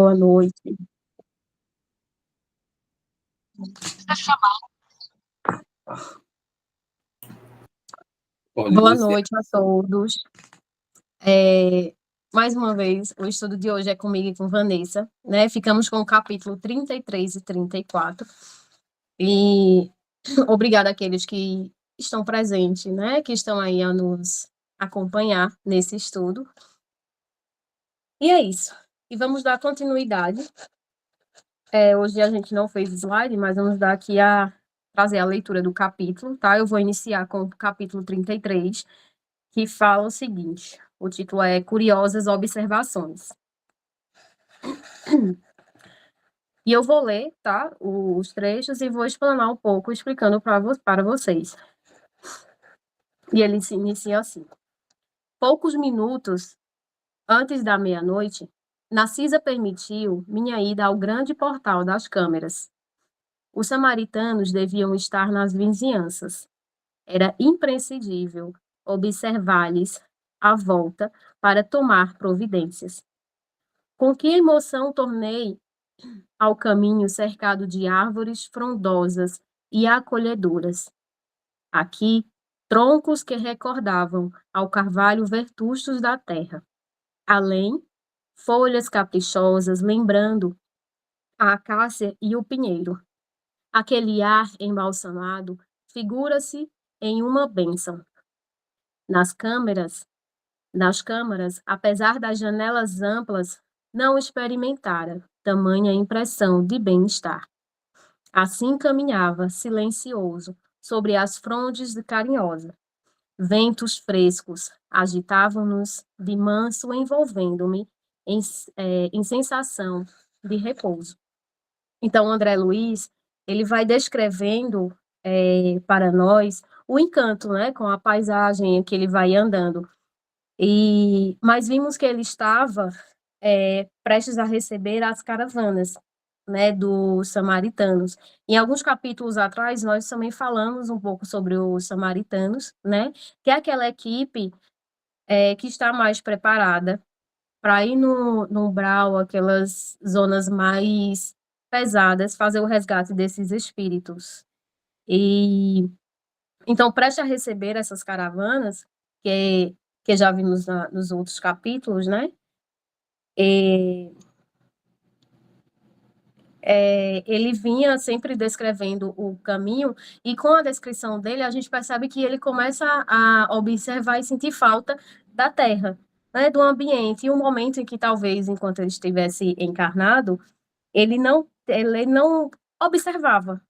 Boa noite. Pode Boa iniciar. noite a todos. É, Mais uma vez, o estudo de hoje é comigo e com Vanessa, né? Ficamos com o capítulo 33 e 34. E obrigada àqueles que estão presentes, né? Que estão aí a nos acompanhar nesse estudo. E é isso. E vamos dar continuidade. Hoje a gente não fez slide, mas vamos dar aqui trazer a leitura do capítulo, tá? Eu vou iniciar com o capítulo 33, que fala o seguinte: o título é Curiosas Observações. E eu vou ler, tá, os trechos e vou explanar um pouco, explicando para vocês. E ele se inicia assim: poucos minutos antes da meia-noite, Narcisa permitiu minha ida ao grande portal das câmeras. Os samaritanos deviam estar nas vizinhanças. Era imprescindível observar-lhes a volta para tomar providências. Com que emoção tornei ao caminho cercado de árvores frondosas e acolhedoras. Aqui, troncos que recordavam ao carvalho vetustos da terra. Além, folhas caprichosas lembrando a acácia e o pinheiro. Aquele ar embalsamado figura-se em uma bênção. Nas câmaras, nas câmaras, apesar das janelas amplas, não experimentara tamanha impressão de bem-estar. Assim caminhava, silencioso, sobre as frondes de Carinhosa. Ventos frescos agitavam-nos de manso, envolvendo-me em, em sensação de repouso. Então, André Luiz, ele vai descrevendo para nós o encanto, né, com a paisagem que ele vai andando. Mas vimos que ele estava prestes a receber as caravanas, né, dos samaritanos. Em alguns capítulos atrás, nós também falamos um pouco sobre os samaritanos, né, que é aquela equipe que está mais preparada para ir no umbral, aquelas zonas mais pesadas, fazer o resgate desses espíritos. E então, preste a receber essas caravanas, que já vimos nos outros capítulos, né? E, ele vinha sempre descrevendo o caminho, e com a descrição dele, a gente percebe que ele começa a observar e sentir falta da terra, né, do ambiente, e um momento em que talvez, enquanto ele estivesse encarnado, ele não observava,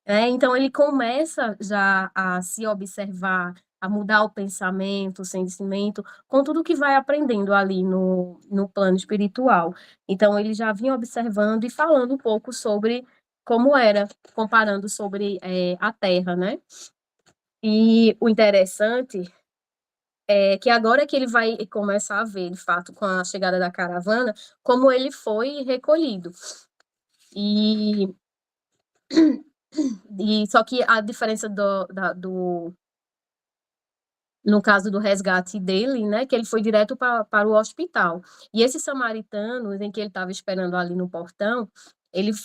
né? Então, ele começa já a se observar, a mudar o pensamento, o sentimento, com tudo que vai aprendendo ali no plano espiritual. Então, ele já vinha observando e falando um pouco sobre como era, comparando sobre a Terra, né? E o interessante é que agora que ele vai começar a ver, de fato, com a chegada da caravana, como ele foi recolhido. E só que a diferença no caso do resgate dele, né, que ele foi direto para o hospital. E esses samaritanos, em que ele estava esperando ali no portão, eles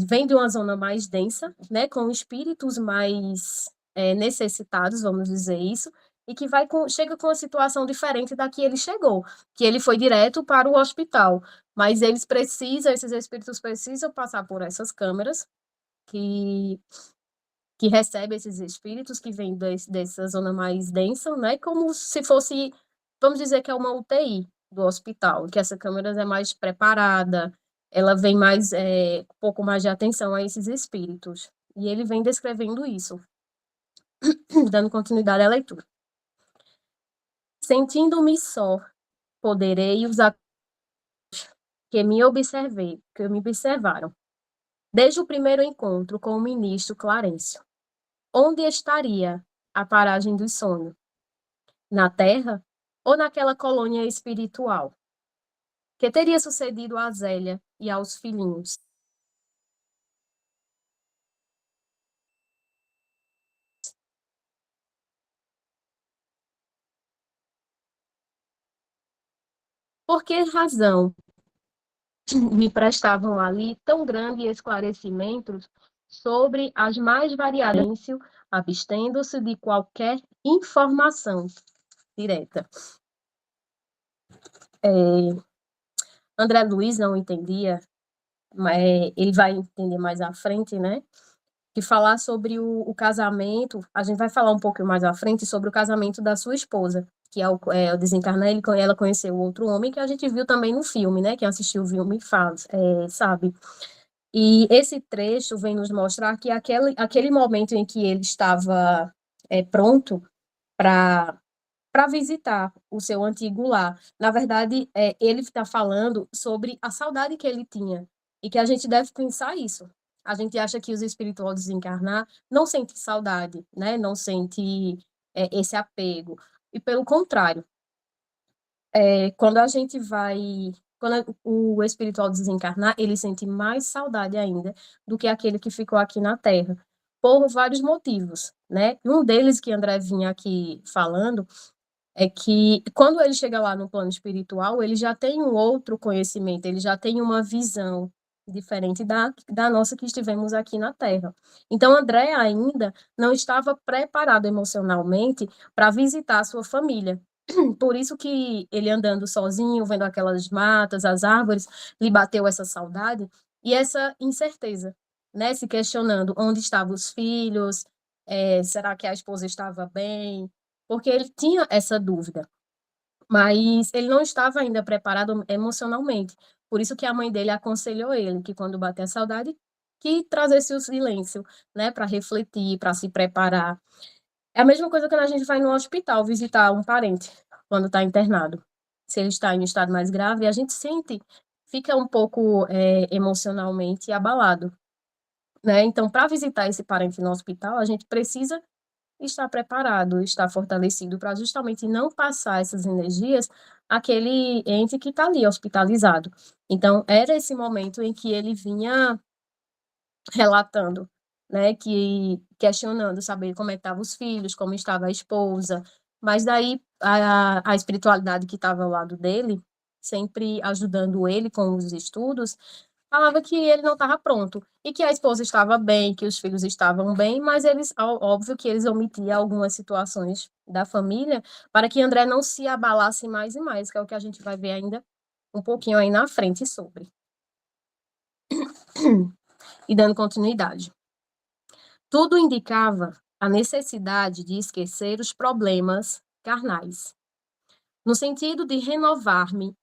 vêm de uma zona mais densa, né, com espíritos mais necessitados, vamos dizer isso, e que chega com uma situação diferente da que ele chegou, que ele foi direto para o hospital. Mas esses espíritos precisam passar por essas câmeras que recebe esses espíritos que vêm dessa zona mais densa, né? Como se fosse, vamos dizer que é uma UTI do hospital, que essa câmera é mais preparada, ela vem mais, um pouco mais de atenção a esses espíritos. E ele vem descrevendo isso, dando continuidade à leitura. Sentindo-me só, poderei usar que me observaram, desde o primeiro encontro com o ministro Clarencio. Onde estaria a paragem do sono? Na Terra ou naquela colônia espiritual? Que teria sucedido a Zélia e aos filhinhos? Por que razão me prestavam ali tão grandes esclarecimentos sobre as mais variadas, abstendo-se de qualquer informação direta. André Luiz não entendia, mas ele vai entender mais à frente, né? Que falar sobre o casamento, a gente vai falar um pouco mais à frente sobre o casamento da sua esposa, que é o desencarnar, ela conheceu outro homem que a gente viu também no filme, né? Quem assistiu o filme sabe. E esse trecho vem nos mostrar que aquele momento em que ele estava pronto para visitar o seu antigo lar. Na verdade, ele está falando sobre a saudade que ele tinha e que a gente deve pensar isso. A gente acha que os espíritos ao desencarnar não sentem saudade, né? Não sente esse apego. E pelo contrário, quando a gente vai, quando o espiritual desencarnar, ele sente mais saudade ainda do que aquele que ficou aqui na Terra, por vários motivos, né? Um deles que André vinha aqui falando é que quando ele chega lá no plano espiritual, ele já tem um outro conhecimento, ele já tem uma visão diferente da nossa que estivemos aqui na Terra. Então, André ainda não estava preparado emocionalmente para visitar a sua família. Por isso que ele andando sozinho, vendo aquelas matas, as árvores, lhe bateu essa saudade e essa incerteza, né? Se questionando onde estavam os filhos, será que a esposa estava bem? Porque ele tinha essa dúvida, mas ele não estava ainda preparado emocionalmente. Por isso que a mãe dele aconselhou ele que quando bater a saudade, que trazesse o silêncio, né, para refletir, para se preparar. É a mesma coisa quando a gente vai no hospital visitar um parente quando está internado. Se ele está em um estado mais grave, a gente sente, fica um pouco emocionalmente abalado, né? Então, para visitar esse parente no hospital, a gente precisa estar preparado, estar fortalecido para justamente não passar essas energias àquele ente que está ali hospitalizado. Então, era esse momento em que ele vinha relatando, né, que questionando, saber como é que estavam os filhos, como estava a esposa, mas daí a espiritualidade que estava ao lado dele, sempre ajudando ele com os estudos, falava que ele não estava pronto e que a esposa estava bem, que os filhos estavam bem, mas eles, óbvio que eles omitiam algumas situações da família para que André não se abalasse mais e mais, que é o que a gente vai ver ainda um pouquinho aí na frente sobre. E dando continuidade. Tudo indicava a necessidade de esquecer os problemas carnais, no sentido de renovar-me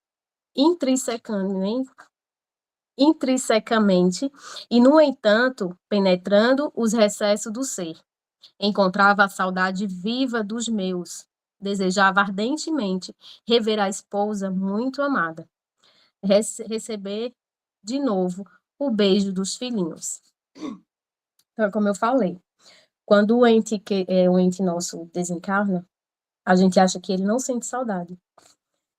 intrinsecamente e, no entanto, penetrando os recessos do ser. Encontrava a saudade viva dos meus. Desejava ardentemente rever a esposa muito amada, receber de novo o beijo dos filhinhos. Então, como eu falei, quando o ente nosso desencarna, a gente acha que ele não sente saudade,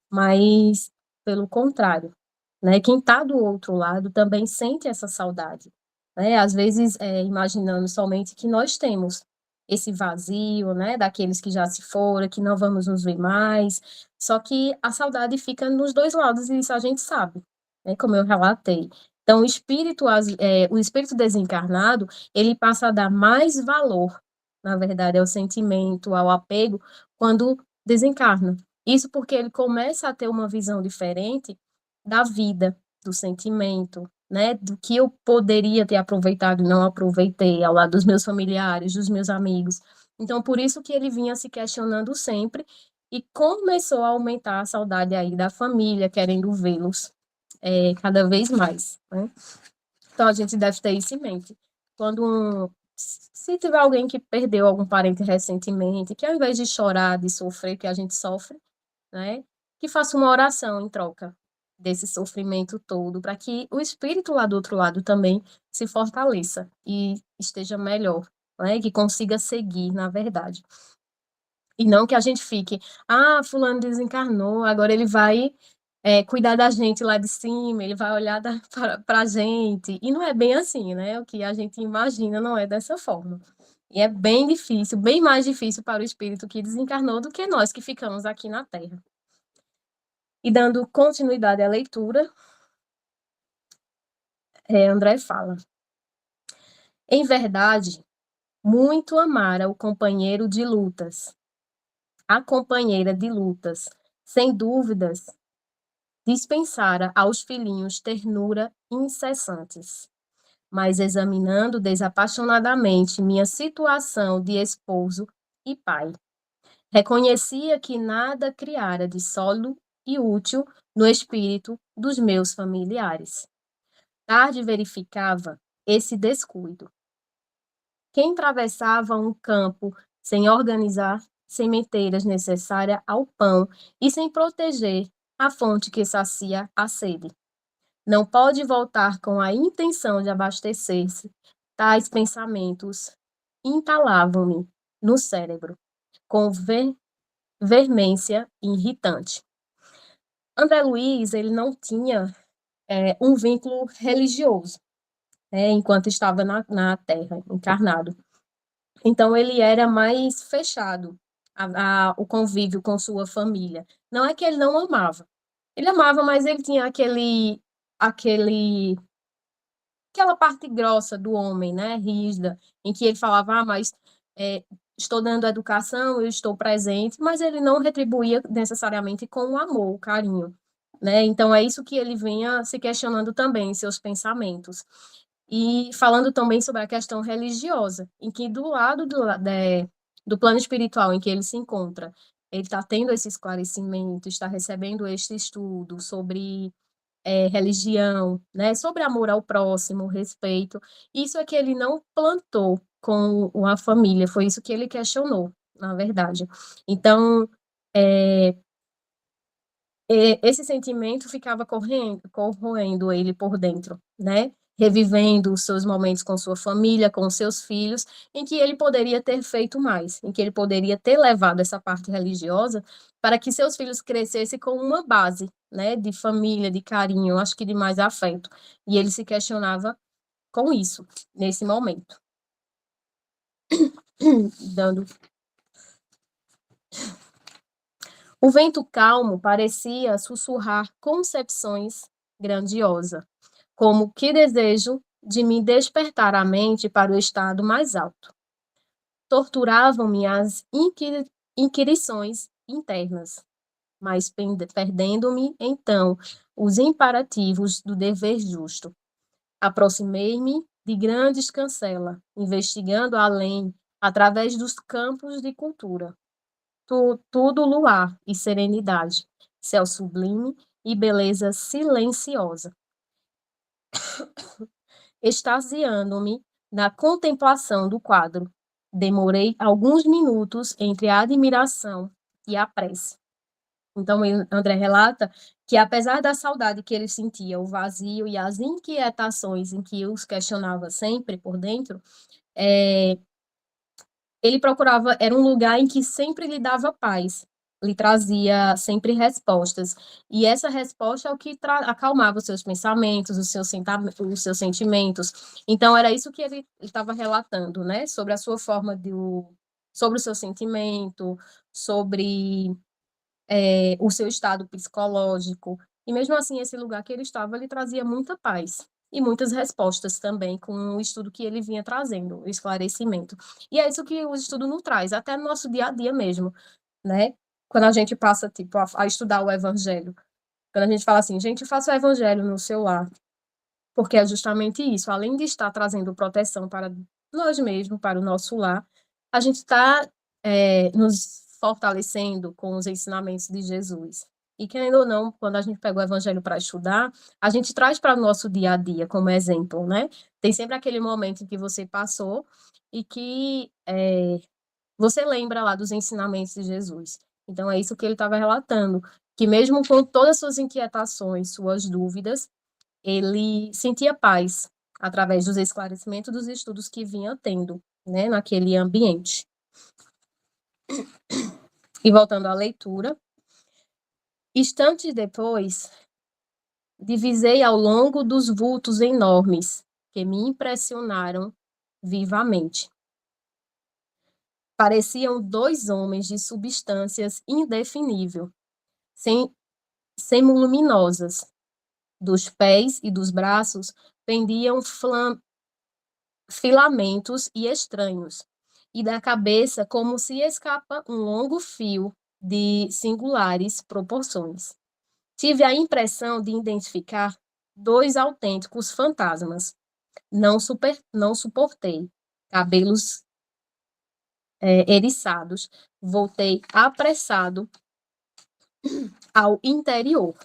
mas pelo contrário, né? Quem está do outro lado também sente essa saudade, né? Às vezes imaginando somente que nós temos esse vazio, né? Daqueles que já se foram, que não vamos nos ver mais. Só que a saudade fica nos dois lados e isso a gente sabe, né? Como eu relatei. Então, o espírito desencarnado, ele passa a dar mais valor, na verdade, ao sentimento, ao apego, quando desencarna. Isso porque ele começa a ter uma visão diferente da vida, do sentimento, né, do que eu poderia ter aproveitado e não aproveitei ao lado dos meus familiares, dos meus amigos. Então, por isso que ele vinha se questionando sempre e começou a aumentar a saudade aí da família, querendo vê-los cada vez mais, né? Então, a gente deve ter isso em mente. Se tiver alguém que perdeu algum parente recentemente, que ao invés de chorar, de sofrer, que a gente sofre, né, que faça uma oração em troca desse sofrimento todo, para que o espírito lá do outro lado também se fortaleça e esteja melhor, né, que consiga seguir, na verdade. E não que a gente fique, fulano desencarnou, agora ele vai cuidar da gente lá de cima, ele vai olhar para a gente. E não é bem assim, né? O que a gente imagina não é dessa forma. E é bem difícil, bem mais difícil para o espírito que desencarnou do que nós que ficamos aqui na Terra. E dando continuidade à leitura, André fala: em verdade, muito amara o companheiro de lutas, a companheira de lutas, sem dúvidas, dispensara aos filhinhos ternura incessantes. Mas examinando desapaixonadamente minha situação de esposo e pai, reconhecia que nada criara de sólido e útil no espírito dos meus familiares. Tarde verificava esse descuido. Quem atravessava um campo sem organizar sementeiras necessárias ao pão e sem proteger a fonte que sacia a sede, não pode voltar com a intenção de abastecer-se. Tais pensamentos entalavam-me no cérebro com veemência irritante. André Luiz, ele não tinha um vínculo religioso, enquanto estava na Terra, encarnado. Então, ele era mais fechado o convívio com sua família. Não é que ele não amava. Ele amava, mas ele tinha aquela parte grossa do homem, né, rígida, em que ele falava, mas estou dando educação, eu estou presente, mas ele não retribuía necessariamente com o amor, o carinho, né? Então é isso que ele vinha se questionando também em seus pensamentos. E falando também sobre a questão religiosa, em que do lado do plano espiritual em que ele se encontra, ele está tendo esse esclarecimento, está recebendo este estudo sobre religião, né, sobre amor ao próximo, respeito. Isso é que ele não plantou com a família, foi isso que ele questionou, na verdade. Então, esse sentimento ficava corroendo ele por dentro, né? Revivendo os seus momentos com sua família, com seus filhos, em que ele poderia ter feito mais, em que ele poderia ter levado essa parte religiosa para que seus filhos crescessem com uma base, né, de família, de carinho, acho que de mais afeto. E ele se questionava com isso, nesse momento. Dando. O vento calmo parecia sussurrar concepções grandiosas, como que desejo de me despertar a mente para o estado mais alto. Torturavam-me as inquirições internas, mas perdendo-me, então, os imperativos do dever justo. Aproximei-me de grandes cancelas, investigando além, através dos campos de cultura. Tudo luar e serenidade, céu sublime e beleza silenciosa. Extasiando-me na contemplação do quadro, demorei alguns minutos entre a admiração e a prece. Então, André relata que, apesar da saudade que ele sentia, o vazio e as inquietações em que os questionava sempre por dentro, ele procurava, era um lugar em que sempre lhe dava paz, lhe trazia sempre respostas. E essa resposta é o que acalmava os seus pensamentos, os seus sentimentos. Então, era isso que ele estava relatando, né? Sobre a sua forma sobre o seu sentimento, sobre o seu estado psicológico. E mesmo assim, esse lugar que ele estava, ele trazia muita paz e muitas respostas também com o estudo que ele vinha trazendo, o esclarecimento. E é isso que o estudo nos traz, até no nosso dia a dia mesmo, né? Quando a gente passa, tipo, a estudar o evangelho. Quando a gente fala assim, gente, faça o evangelho no seu lar, porque é justamente isso, além de estar trazendo proteção para nós mesmos, para o nosso lar, a gente está nos fortalecendo com os ensinamentos de Jesus. E querendo ou não, quando a gente pega o evangelho para estudar, a gente traz para o nosso dia a dia como exemplo, né? Tem sempre aquele momento em que você passou e que você lembra lá dos ensinamentos de Jesus. Então, é isso que ele estava relatando, que mesmo com todas as suas inquietações, suas dúvidas, ele sentia paz através dos esclarecimentos dos estudos que vinha tendo, né, naquele ambiente. E voltando à leitura, instantes depois, divisei ao longo dos vultos enormes que me impressionaram vivamente. Pareciam dois homens de substâncias indefinível, semi-luminosas, Dos pés e dos braços pendiam filamentos e estranhos, e da cabeça como se escapa um longo fio de singulares proporções. Tive a impressão de identificar 2 autênticos fantasmas. Não suportei. Cabelos eriçados. Voltei apressado ao interior.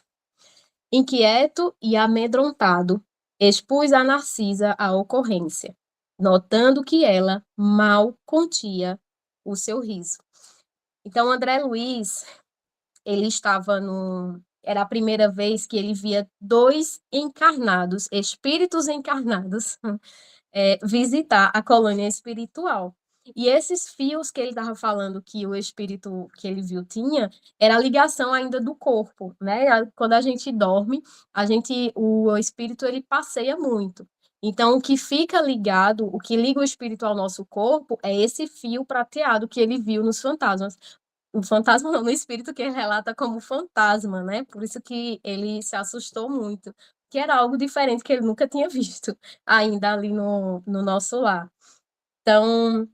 Inquieto e amedrontado, expus a Narcisa a ocorrência, notando que ela mal contia o seu riso. Então, André Luiz, ele estava no... Era a primeira vez que ele via 2 encarnados, espíritos encarnados, visitar a colônia espiritual. E esses fios que ele estava falando que o espírito que ele viu tinha, era a ligação ainda do corpo, né? Quando a gente dorme, o espírito ele passeia muito. Então, o que fica ligado, o que liga o espírito ao nosso corpo é esse fio prateado que ele viu nos fantasmas. O fantasma não, no espírito que ele relata como fantasma, né? Por isso que ele se assustou muito, que era algo diferente que ele nunca tinha visto ainda ali no nosso lar. Então,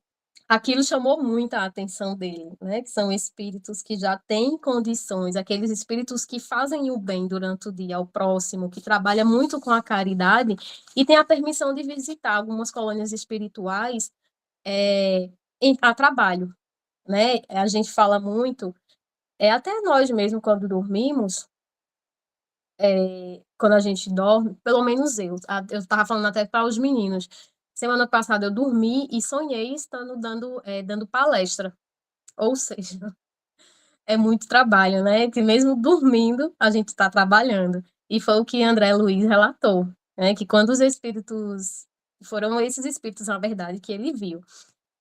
aquilo chamou muito a atenção dele, né? Que são espíritos que já têm condições, aqueles espíritos que fazem o bem durante o dia ao próximo, que trabalham muito com a caridade e têm a permissão de visitar algumas colônias espirituais a trabalho, né? A gente fala muito, até nós mesmo quando dormimos, quando a gente dorme, pelo menos eu estava falando até para os meninos, semana passada eu dormi e sonhei estando dando palestra, ou seja, é muito trabalho, né? Que mesmo dormindo, a gente está trabalhando. E foi o que André Luiz relatou, né? Que quando os espíritos, foram esses espíritos, na verdade, que ele viu.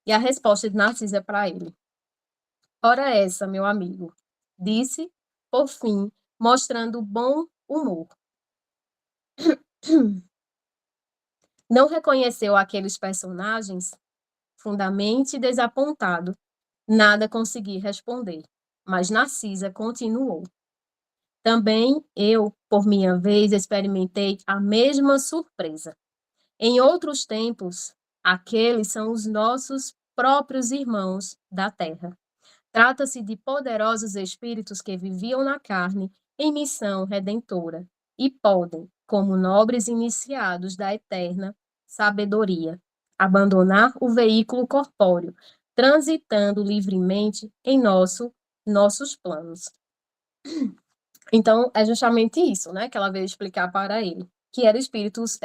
E a resposta de Narcisa para ele: ora essa, meu amigo, disse, por fim, mostrando bom humor. Não reconheceu aqueles personagens? Fundamente desapontado, nada consegui responder, mas Narcisa continuou. Também eu, por minha vez, experimentei a mesma surpresa. Em outros tempos, aqueles são os nossos próprios irmãos da terra. Trata-se de poderosos espíritos que viviam na carne em missão redentora e podem, como nobres iniciados da eterna sabedoria, abandonar o veículo corpóreo, transitando livremente em nossos planos. Então, é justamente isso, né, que ela veio explicar para ele, que eram espíritos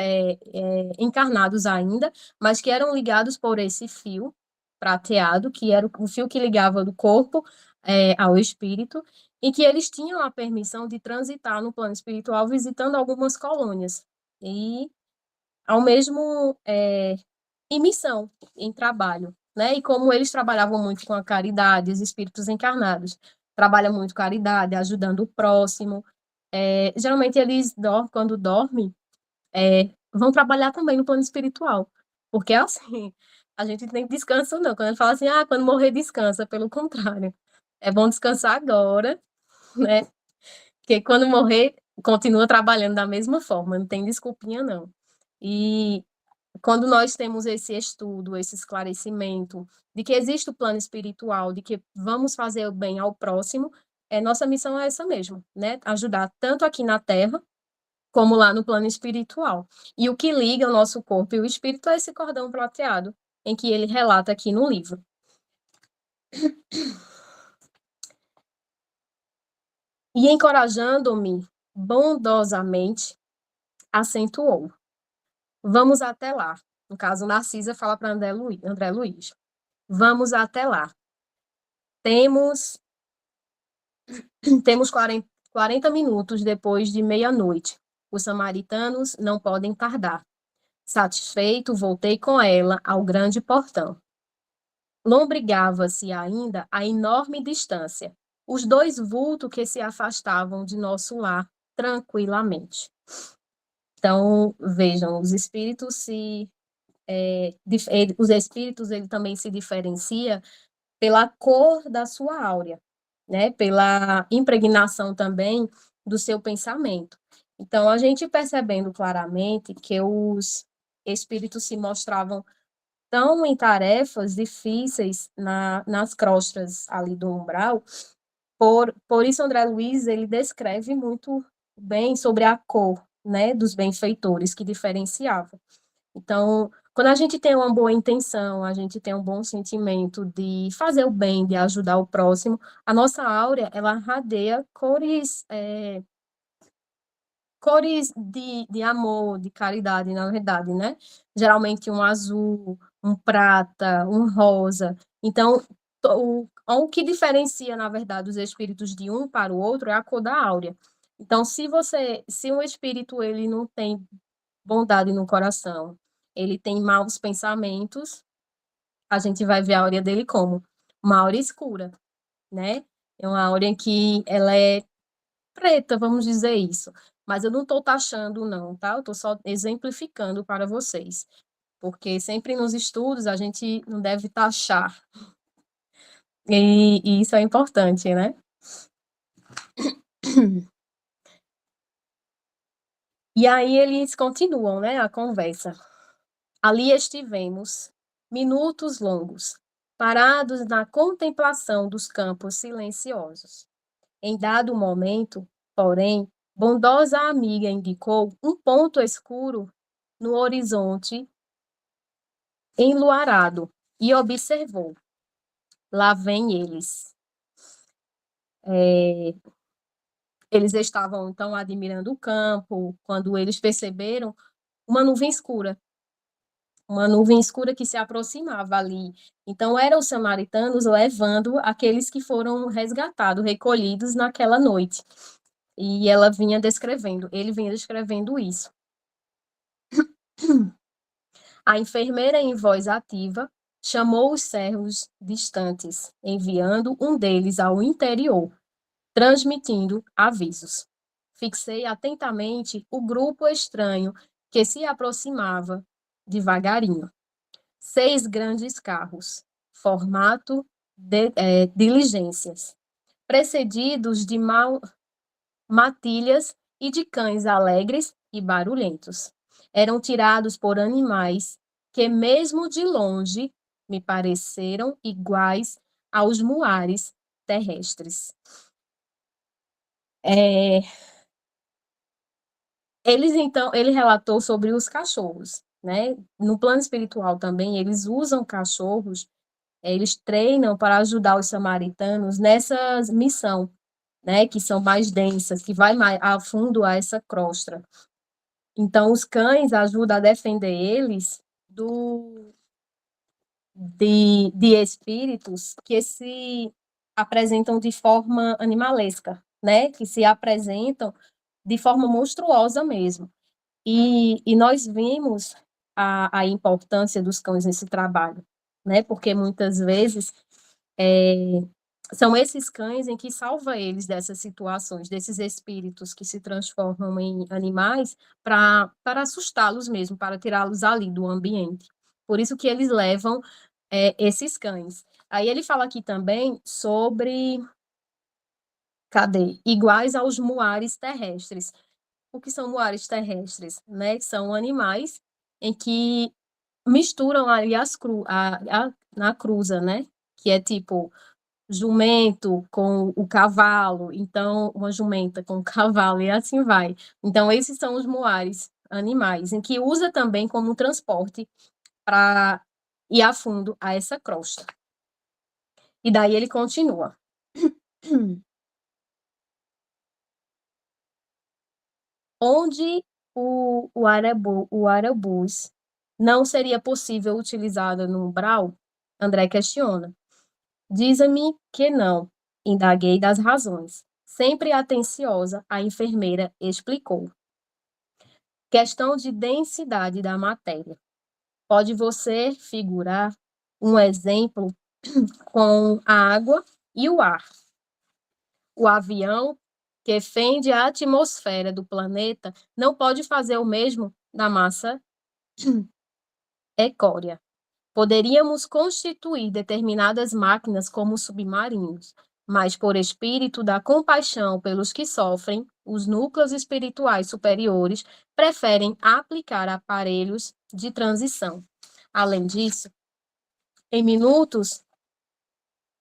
encarnados ainda, mas que eram ligados por esse fio prateado, que era o fio que ligava do corpo ao espírito, e que eles tinham a permissão de transitar no plano espiritual visitando algumas colônias, e ao mesmo em missão, em trabalho, né? E como eles trabalhavam muito com a caridade, os espíritos encarnados trabalham muito caridade, ajudando o próximo. Geralmente eles, quando dormem, vão trabalhar também no plano espiritual, porque assim, a gente não tem descanso não. Quando ele fala assim, quando morrer descansa, pelo contrário, é bom descansar agora, né? Porque quando morrer, continua trabalhando da mesma forma, não tem desculpinha não. E quando nós temos esse estudo, esse esclarecimento de que existe o plano espiritual, de que vamos fazer o bem ao próximo, nossa missão é essa mesmo, né? Ajudar tanto aqui na Terra, como lá no plano espiritual. E o que liga o nosso corpo e o espírito é esse cordão prateado, em que ele relata aqui no livro. E encorajando-me bondosamente, acentuou: vamos até lá. No caso, Narcisa fala para André Luiz. Vamos até lá. Temos 40 minutos depois de meia-noite. Os samaritanos não podem tardar. Satisfeito, voltei com ela ao grande portão. Lombrigava-se ainda a enorme distância, os 2 vultos que se afastavam de nosso lar tranquilamente. Então, vejam, os espíritos ele também se diferencia pela cor da sua áurea, né? Pela impregnação também do seu pensamento. Então, a gente percebendo claramente que os espíritos se mostravam tão em tarefas difíceis nas crostas ali do umbral, por isso André Luiz ele descreve muito bem sobre a cor, né, dos benfeitores que diferenciava. Então, quando a gente tem uma boa intenção, a gente tem um bom sentimento de fazer o bem, de ajudar o próximo, a nossa áurea, ela radeia cores de amor, de caridade, na verdade, né? Geralmente um azul, um prata, um rosa. Então, o que diferencia, na verdade, os espíritos de um para o outro é a cor da áurea. Então, se um espírito ele não tem bondade no coração, ele tem maus pensamentos, a gente vai ver a áurea dele como uma áurea escura, né? É uma áurea que ela é preta, vamos dizer isso. Mas eu não estou taxando, não, tá? Eu estou só exemplificando para vocês. Porque sempre nos estudos a gente não deve taxar. E isso é importante, né? E aí eles continuam, né, a conversa. Ali estivemos, minutos longos, parados na contemplação dos campos silenciosos. Em dado momento, porém, bondosa amiga indicou um ponto escuro no horizonte enluarado e observou. Lá vêm eles. Eles estavam, então, admirando o campo, quando eles perceberam uma nuvem escura que se aproximava ali. Então, eram os samaritanos levando aqueles que foram resgatados, recolhidos naquela noite. E ele vinha descrevendo isso. A enfermeira, em voz ativa, chamou os servos distantes, enviando um deles ao interior, transmitindo avisos. Fixei atentamente o grupo estranho que se aproximava devagarinho. 6 grandes carros, formato diligências, precedidos de matilhas e de cães alegres e barulhentos. Eram tirados por animais que, mesmo de longe, me pareceram iguais aos muares terrestres. Ele relatou sobre os cachorros, né? No plano espiritual também, eles usam cachorros, eles treinam para ajudar os samaritanos nessa missão, né? Que são mais densas, que vai mais a fundo a essa crosta. Então, os cães ajudam a defender eles de espíritos que se apresentam de forma animalesca, né? Que se apresentam de forma monstruosa mesmo. E nós vimos a importância dos cães nesse trabalho, né? Porque muitas vezes são esses cães em que salva eles dessas situações, desses espíritos que se transformam em animais para assustá-los mesmo, para tirá-los ali do ambiente. Por isso que eles levam esses cães. Aí ele fala aqui também sobre, cadê? Iguais aos muares terrestres. O que são muares terrestres? Né? São animais em que misturam ali na cruza, né? Que é tipo jumento com o cavalo, então uma jumenta com o cavalo e assim vai. Então esses são os muares animais, em que usa também como transporte para ir a fundo a essa crosta. E daí ele continua. Onde o arabus não seria possível utilizado no umbral? André questiona. Diz-me que não. Indaguei das razões. Sempre atenciosa, a enfermeira explicou. Questão de densidade da matéria. Pode você figurar um exemplo com a água e o ar? O avião, que fende a atmosfera do planeta, não pode fazer o mesmo na massa ecórea. Poderíamos constituir determinadas máquinas como submarinos, mas por espírito da compaixão pelos que sofrem, os núcleos espirituais superiores preferem aplicar aparelhos de transição. Além disso, em muitos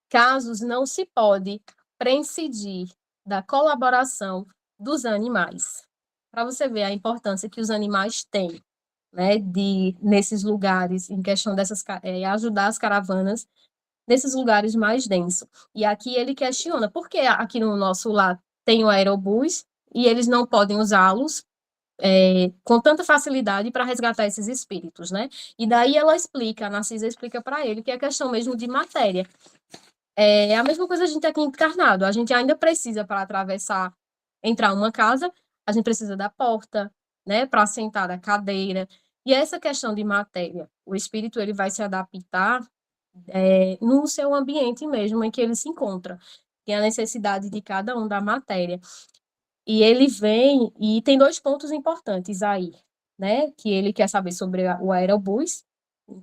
casos não se pode prescindir da colaboração dos animais. Para você ver a importância que os animais têm, né, nesses lugares, em questão dessas, ajudar as caravanas nesses lugares mais densos. E aqui ele questiona, por que aqui no nosso lar tem o aerobus e eles não podem usá-los com tanta facilidade para resgatar esses espíritos, né? E daí ela explica, a Narcisa explica para ele que é questão mesmo de matéria. É a mesma coisa a gente aqui encarnado, a gente ainda precisa para atravessar, entrar uma casa, a gente precisa da porta, né, para sentar da cadeira. E essa questão de matéria, o espírito ele vai se adaptar no seu ambiente mesmo em que ele se encontra. Tem a necessidade de cada um da matéria. E ele vem, e tem dois pontos importantes aí, né? Que ele quer saber sobre o aerobus,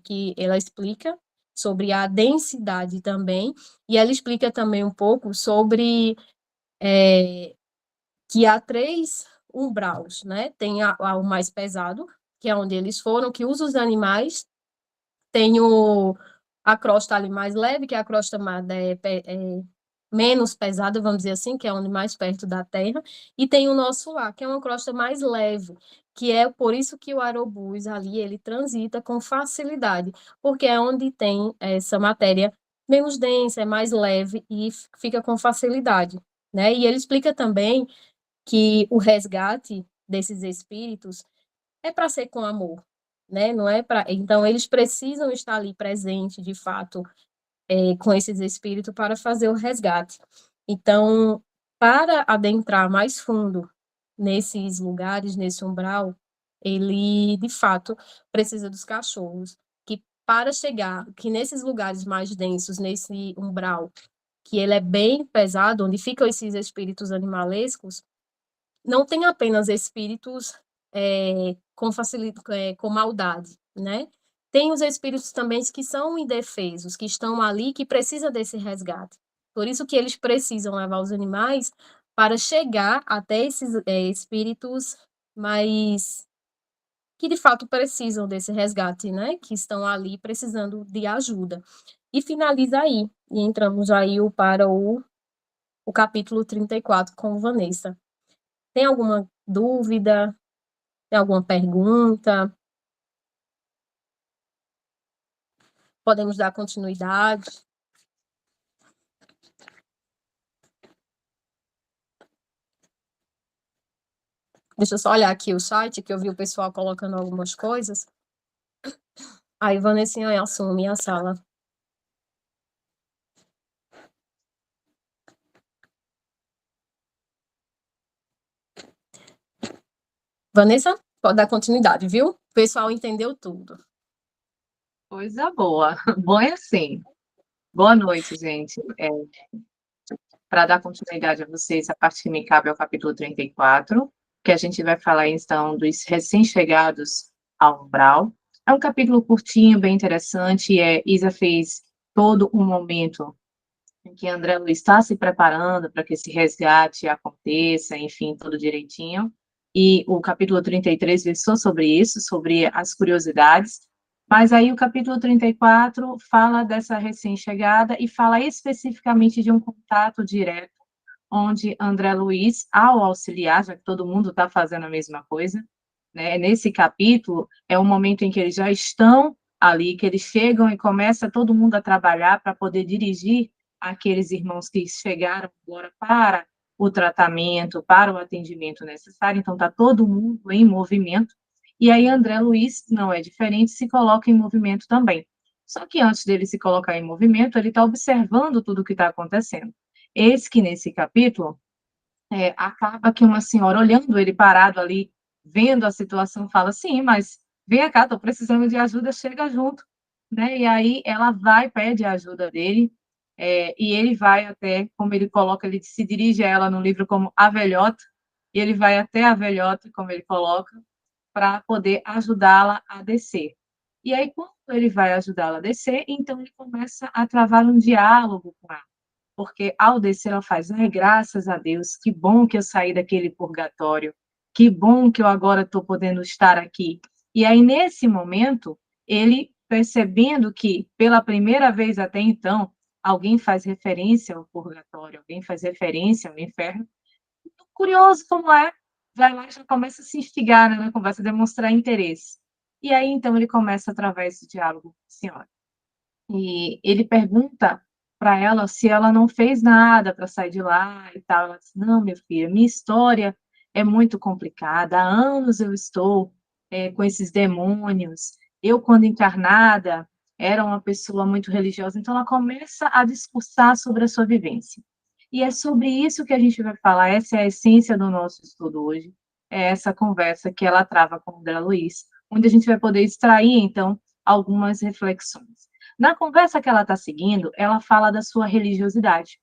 que ela explica, sobre a densidade também, e ela explica também um pouco sobre que há 3 umbraus, né? Tem o mais pesado, que é onde eles foram, que usa os animais, tem a crosta ali mais leve, que é a crosta menos pesada, vamos dizer assim, que é onde mais perto da Terra, e tem o nosso lar, que é uma crosta mais leve, que é por isso que o aerobus ali, ele transita com facilidade, porque é onde tem essa matéria menos densa, é mais leve e fica com facilidade, né? E ele explica também que o resgate desses espíritos é para ser com amor, né? Não é para. Então, eles precisam estar ali presente, de fato, com esses espíritos para fazer o resgate. Então, para adentrar mais fundo nesses lugares, nesse umbral, ele, de fato, precisa dos cachorros, que para chegar, que nesses lugares mais densos, nesse umbral, que ele é bem pesado, onde ficam esses espíritos animalescos, não tem apenas espíritos com maldade, né? Tem os espíritos também que são indefesos, que estão ali, que precisam desse resgate. Por isso que eles precisam levar os animais para chegar até esses espíritos mais que de fato precisam desse resgate, né? Que estão ali precisando de ajuda. E finaliza aí, e entramos aí para o capítulo 34 com Vanessa. Tem alguma dúvida? Tem alguma pergunta? Podemos dar continuidade? Deixa eu só olhar aqui o site, que eu vi o pessoal colocando algumas coisas. Aí, Vanessinha assume a sala. Vanessa, pode dar continuidade, viu? O pessoal entendeu tudo. Coisa boa. Bom é assim. Boa noite, gente. Para dar continuidade a vocês, a parte que me cabe é o capítulo 34, que a gente vai falar, então, dos recém-chegados ao umbral. É um capítulo curtinho, bem interessante. Isa fez todo um momento em que André Luiz está se preparando para que esse resgate aconteça, enfim, tudo direitinho. E o capítulo 33 versou sobre isso, sobre as curiosidades. Mas aí o capítulo 34 fala dessa recém-chegada e fala especificamente de um contato direto, onde André Luiz, ao auxiliar, já que todo mundo está fazendo a mesma coisa, né, nesse capítulo é o momento em que eles já estão ali, que eles chegam e começa todo mundo a trabalhar para poder dirigir aqueles irmãos que chegaram agora para o tratamento, para o atendimento necessário. Então, está todo mundo em movimento. E aí, André Luiz não é diferente, se coloca em movimento também. Só que antes dele se colocar em movimento, ele está observando tudo o que está acontecendo. Eis que, nesse capítulo, acaba que uma senhora, olhando ele parado ali, vendo a situação, fala: sim, mas vem cá, estou precisando de ajuda, chega junto. Né? E aí ela vai, pede a ajuda dele, e ele vai até, como ele coloca, ele se dirige a ela no livro como a velhota, e ele vai até a velhota, como ele coloca, para poder ajudá-la a descer. E aí, quando ele vai ajudá-la a descer, então ele começa a travar um diálogo com ela. porque ao descer ela faz, ai, graças a Deus, que bom que eu saí daquele purgatório, que bom que eu agora estou podendo estar aqui. E aí, nesse momento, ele percebendo que, pela primeira vez até então, alguém faz referência ao purgatório, alguém faz referência ao inferno, curioso como é, vai lá e já começa a se instigar, né, na conversa, a demonstrar interesse. E aí, então, ele começa a travar esse diálogo com a senhora. E ele pergunta para ela se ela não fez nada para sair de lá e tal. Ela diz: "Não, minha filha, minha história é muito complicada. Há anos eu estou, com esses demônios. Eu, quando encarnada, era uma pessoa muito religiosa". Então ela começa a discursar sobre a sua vivência. E é sobre isso que a gente vai falar, essa é a essência do nosso estudo hoje, é essa conversa que ela trava com o André Luiz, onde a gente vai poder extrair, então, algumas reflexões. Na conversa que ela está seguindo, ela fala da sua religiosidade.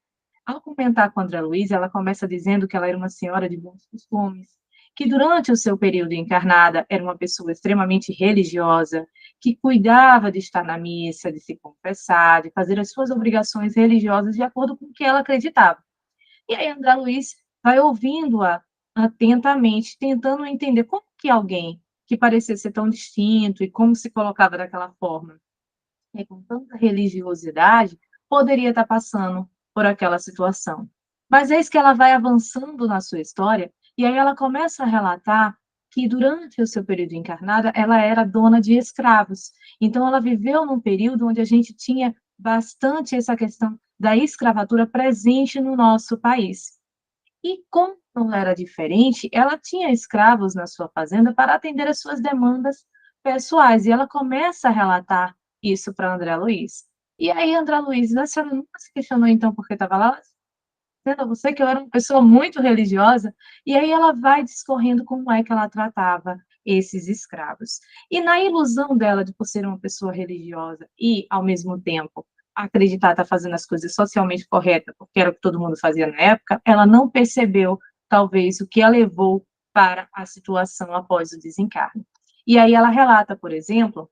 Ao comentar com André Luiz, ela começa dizendo que ela era uma senhora de bons costumes, que durante o seu período encarnada era uma pessoa extremamente religiosa, que cuidava de estar na missa, de se confessar, de fazer as suas obrigações religiosas de acordo com o que ela acreditava. E aí André Luiz vai ouvindo-a atentamente, tentando entender como que alguém que parecia ser tão distinto e como se colocava daquela forma com tanta religiosidade, poderia estar passando por aquela situação. Mas eis que ela vai avançando na sua história, e aí ela começa a relatar que durante o seu período encarnada, ela era dona de escravos. Então ela viveu num período onde a gente tinha bastante essa questão da escravatura presente no nosso país. E como não era diferente, ela tinha escravos na sua fazenda para atender às suas demandas pessoais, e ela começa a relatar isso para André Luiz. E aí André Luiz: "A senhora nunca se questionou então por que estava lá?" "Dizendo a você que eu era uma pessoa muito religiosa", e aí ela vai discorrendo como é que ela tratava esses escravos. E na ilusão dela de por ser uma pessoa religiosa e, ao mesmo tempo, acreditar estar fazendo as coisas socialmente corretas, porque era o que todo mundo fazia na época, ela não percebeu, talvez, o que a levou para a situação após o desencarne. E aí ela relata, por exemplo,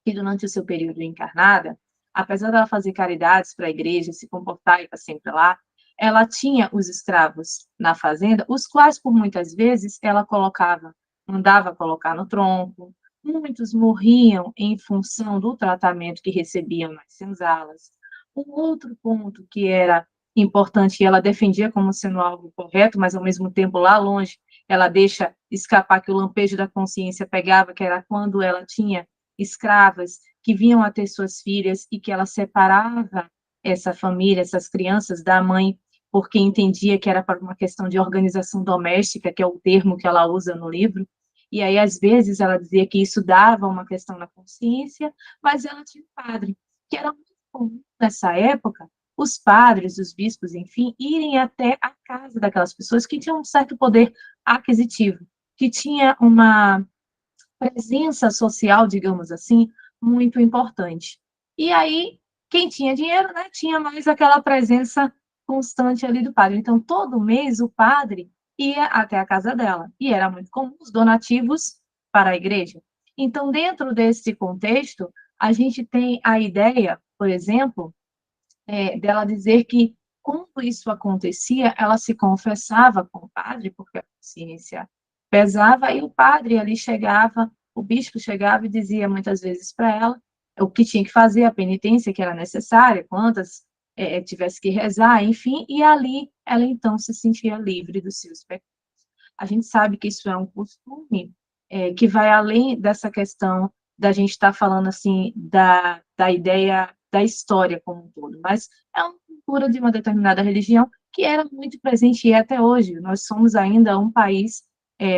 que durante o seu período encarnada, apesar dela fazer caridades para a igreja, se comportar e estar sempre lá, ela tinha os escravos na fazenda, os quais, por muitas vezes, ela colocava, mandava colocar no tronco, muitos morriam em função do tratamento que recebiam nas senzalas. Um outro ponto que era importante, e ela defendia como sendo algo correto, mas ao mesmo tempo lá longe, ela deixa escapar que o lampejo da consciência pegava, que era quando ela tinha escravas que vinham a ter suas filhas e que ela separava essa família, essas crianças da mãe, porque entendia que era para uma questão de organização doméstica, que é o termo que ela usa no livro. E aí, às vezes, ela dizia que isso dava uma questão na consciência, mas ela tinha um padre, que era muito comum nessa época, os padres, os bispos, enfim, irem até a casa daquelas pessoas que tinham um certo poder aquisitivo, que tinha uma presença social, digamos assim, muito importante. E aí, quem tinha dinheiro, né, tinha mais aquela presença constante ali do padre. Então, todo mês o padre ia até a casa dela, e era muito comum os donativos para a igreja. Então, dentro desse contexto, a gente tem a ideia, por exemplo, dela dizer que quando isso acontecia, ela se confessava com o padre, porque a consciência pesava, e o padre ali chegava, o bispo chegava e dizia muitas vezes para ela o que tinha que fazer, a penitência que era necessária, quantas tivesse que rezar, enfim, e ali ela então se sentia livre dos seus pecados. A gente sabe que isso é um costume que vai além dessa questão da gente estar falando assim da ideia da história como um todo, mas é uma cultura de uma determinada religião que era muito presente e é até hoje. Nós somos ainda um país,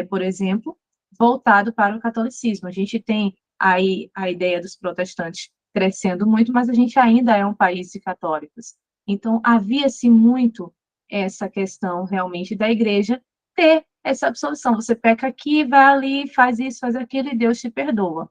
por exemplo, voltado para o catolicismo. A gente tem aí a ideia dos protestantes crescendo muito, mas a gente ainda é um país de católicos. Então, havia-se muito essa questão realmente da igreja ter essa absolução. Você peca aqui, vai ali, faz isso, faz aquilo e Deus te perdoa.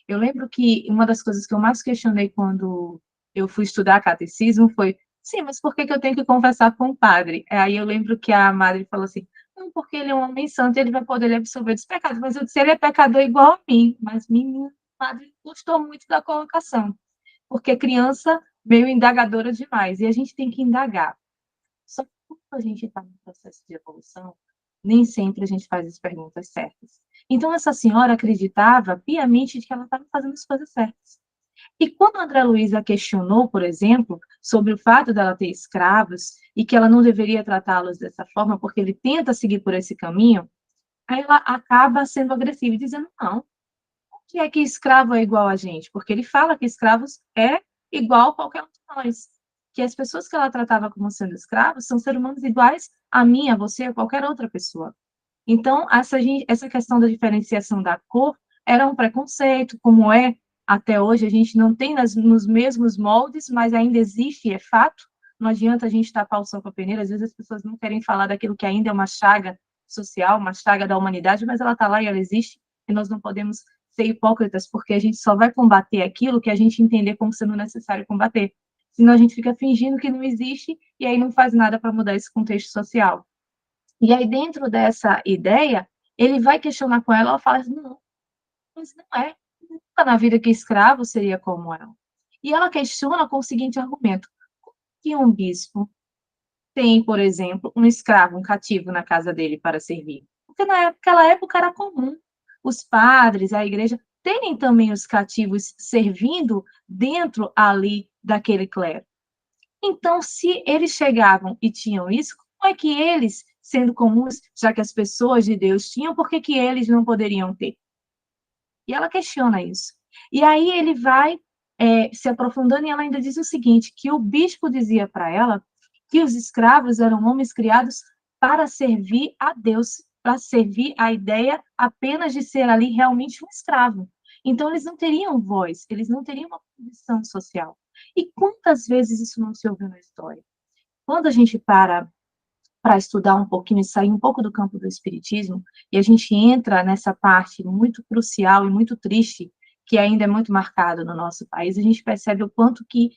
Eu lembro que uma das coisas que eu mais questionei quando eu fui estudar catecismo foi: sim, mas por que que eu tenho que conversar com o padre? Aí eu lembro que a madre falou assim: não, porque ele é um homem santo e ele vai poder lhe absolver dos pecados. Mas eu disse: ele é pecador igual a mim. Mas menino, o padre gostou muito da colocação, porque criança meio indagadora demais, e a gente tem que indagar. Só que quando a gente está no processo de evolução, nem sempre a gente faz as perguntas certas. Então, essa senhora acreditava piamente de que ela estava fazendo as coisas certas. E quando a André Luiza questionou, por exemplo, sobre o fato dela ter escravos e que ela não deveria tratá-los dessa forma, porque ele tenta seguir por esse caminho, aí ela acaba sendo agressiva e dizendo: não, que é que escravo é igual a gente? Porque ele fala que escravos é igual a qualquer um de nós. Que as pessoas que ela tratava como sendo escravos são seres humanos iguais a mim, a você, a qualquer outra pessoa. Então, essa questão da diferenciação da cor era um preconceito, como é até hoje, a gente não tem nos mesmos moldes, mas ainda existe, é fato. Não adianta a gente tapar o sol com a peneira, às vezes as pessoas não querem falar daquilo que ainda é uma chaga social, uma chaga da humanidade, mas ela está lá e ela existe, e nós não podemos ser hipócritas, porque a gente só vai combater aquilo que a gente entender como sendo necessário combater. Senão a gente fica fingindo que não existe e aí não faz nada para mudar esse contexto social. E aí, dentro dessa ideia, ele vai questionar com ela, ela fala assim, não, mas não é. Nunca na vida que escravo seria como ela. E ela questiona com o seguinte argumento, que um bispo tem, por exemplo, um escravo, um cativo na casa dele para servir? Porque naquela época era comum os padres, a igreja, terem também os cativos servindo dentro ali daquele clero. Então, se eles chegavam e tinham isso, como é que eles, sendo comuns, já que as pessoas de Deus tinham, por que que eles não poderiam ter? E ela questiona isso. E aí ele vai se aprofundando e ela ainda diz o seguinte, que o bispo dizia para ela que os escravos eram homens criados para servir a Deus, para servir a ideia apenas de ser ali realmente um escravo. Então, eles não teriam voz, eles não teriam uma posição social. E quantas vezes isso não se ouviu na história? Quando a gente para estudar um pouquinho e sair um pouco do campo do espiritismo, e a gente entra nessa parte muito crucial e muito triste, que ainda é muito marcado no nosso país, a gente percebe o quanto que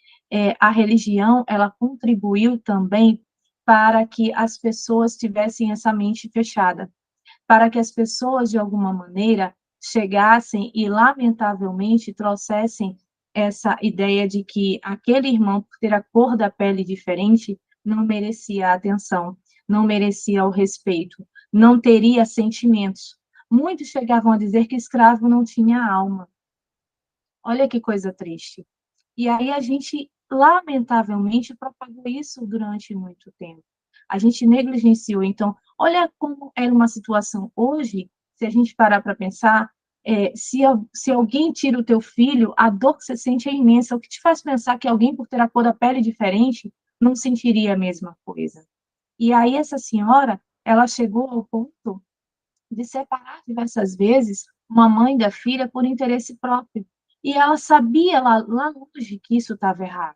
a religião, ela contribuiu também para que as pessoas tivessem essa mente fechada, para que as pessoas, de alguma maneira, chegassem e, lamentavelmente, trouxessem essa ideia de que aquele irmão, por ter a cor da pele diferente, não merecia a atenção, não merecia o respeito, não teria sentimentos. Muitos chegavam a dizer que escravo não tinha alma. Olha que coisa triste. E aí a gente, lamentavelmente, propagou isso durante muito tempo. A gente negligenciou. Então, olha como era uma situação hoje, se a gente parar para pensar, se alguém tira o teu filho, a dor que você sente é imensa. O que te faz pensar que alguém, por ter a cor da pele diferente, não sentiria a mesma coisa? E aí essa senhora, ela chegou ao ponto de separar diversas vezes uma mãe da filha por interesse próprio. E ela sabia lá longe que isso estava errado.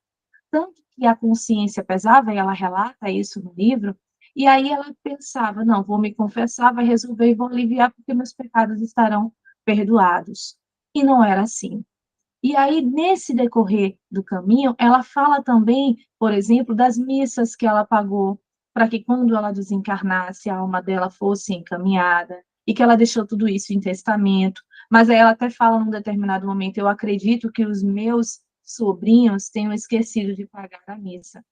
Tanto que a consciência pesava, e ela relata isso no livro, e aí ela pensava, não, vou me confessar, vai resolver e vou aliviar, porque meus pecados estarão perdoados. E não era assim. E aí, nesse decorrer do caminho, ela fala também, por exemplo, das missas que ela pagou, para que quando ela desencarnasse, a alma dela fosse encaminhada, e que ela deixou tudo isso em testamento. Mas aí ela até fala num determinado momento, eu acredito que os meus sobrinhos tenham esquecido de pagar a missa.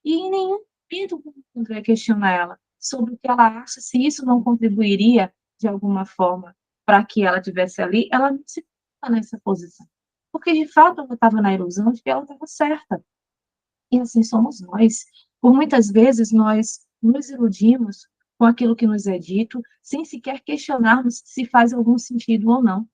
E em nenhum momento o André questiona ela sobre o que ela acha, se isso não contribuiria, de alguma forma, para que ela tivesse ali, ela não se coloca nessa posição. Porque, de fato, ela estava na ilusão de que ela estava certa. E assim somos nós. Por muitas vezes, nós nos iludimos com aquilo que nos é dito, sem sequer questionarmos se faz algum sentido ou não.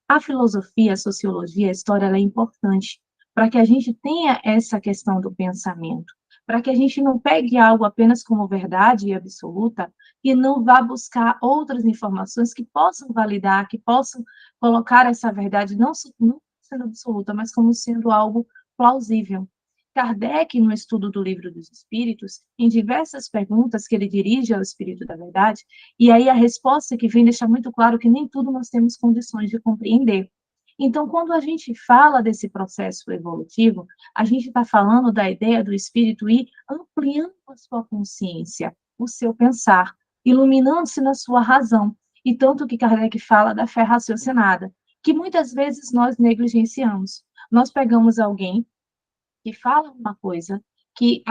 A filosofia, a sociologia, a história, ela é importante para que a gente tenha essa questão do pensamento, para que a gente não pegue algo apenas como verdade absoluta e não vá buscar outras informações que possam validar, que possam colocar essa verdade não sendo absoluta, mas como sendo algo plausível. Kardec, no estudo do Livro dos Espíritos, em diversas perguntas que ele dirige ao Espírito da Verdade, e aí a resposta que vem deixa muito claro que nem tudo nós temos condições de compreender. Então, quando a gente fala desse processo evolutivo, a gente está falando da ideia do espírito ir ampliando a sua consciência, o seu pensar, iluminando-se na sua razão. E tanto que Kardec fala da fé raciocinada, que muitas vezes nós negligenciamos. Nós pegamos alguém que fala uma coisa, que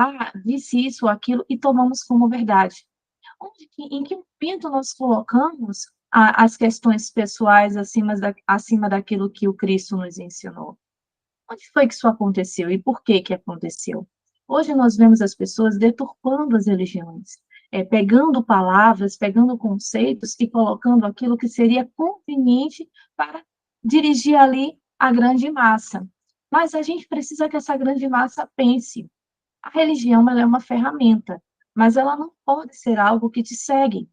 disse isso ou aquilo e tomamos como verdade. Em que momento nós colocamos as questões pessoais acima daquilo que o Cristo nos ensinou? Onde foi que isso aconteceu e por que que aconteceu? Hoje nós vemos as pessoas deturpando as religiões, pegando palavras, pegando conceitos e colocando aquilo que seria conveniente para dirigir ali a grande massa. Mas a gente precisa que essa grande massa pense. A religião, ela é uma ferramenta, mas ela não pode ser algo que te segue,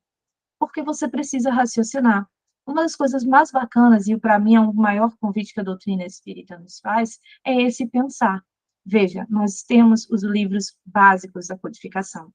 porque você precisa raciocinar. Uma das coisas mais bacanas, e para mim é o maior convite que a doutrina espírita nos faz, é esse pensar. Veja, nós temos os livros básicos da codificação.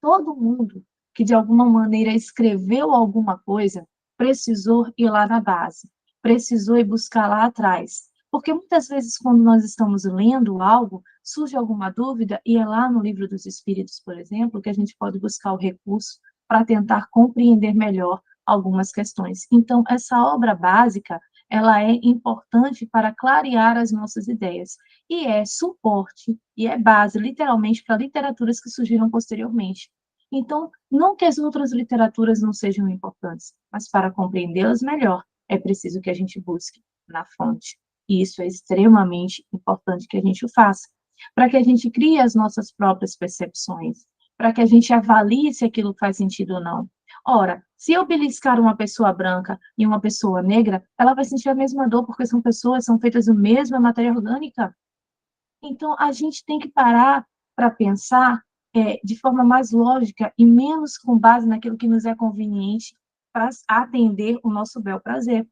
Todo mundo que de alguma maneira escreveu alguma coisa precisou ir lá na base, precisou ir buscar lá atrás. Porque muitas vezes, quando nós estamos lendo algo, surge alguma dúvida, e é lá no Livro dos Espíritos, por exemplo, que a gente pode buscar o recurso para tentar compreender melhor algumas questões. Então, essa obra básica, ela é importante para clarear as nossas ideias, e é suporte, e é base, literalmente, para literaturas que surgiram posteriormente. Então, não que as outras literaturas não sejam importantes, mas para compreendê-las melhor, é preciso que a gente busque na fonte. E isso é extremamente importante que a gente o faça, para que a gente crie as nossas próprias percepções, para que a gente avalie se aquilo faz sentido ou não. Ora, se eu beliscar uma pessoa branca e uma pessoa negra, ela vai sentir a mesma dor, porque são pessoas, são feitas da mesma matéria orgânica. Então, a gente tem que parar para pensar de forma mais lógica e menos com base naquilo que nos é conveniente para atender o nosso bel prazer.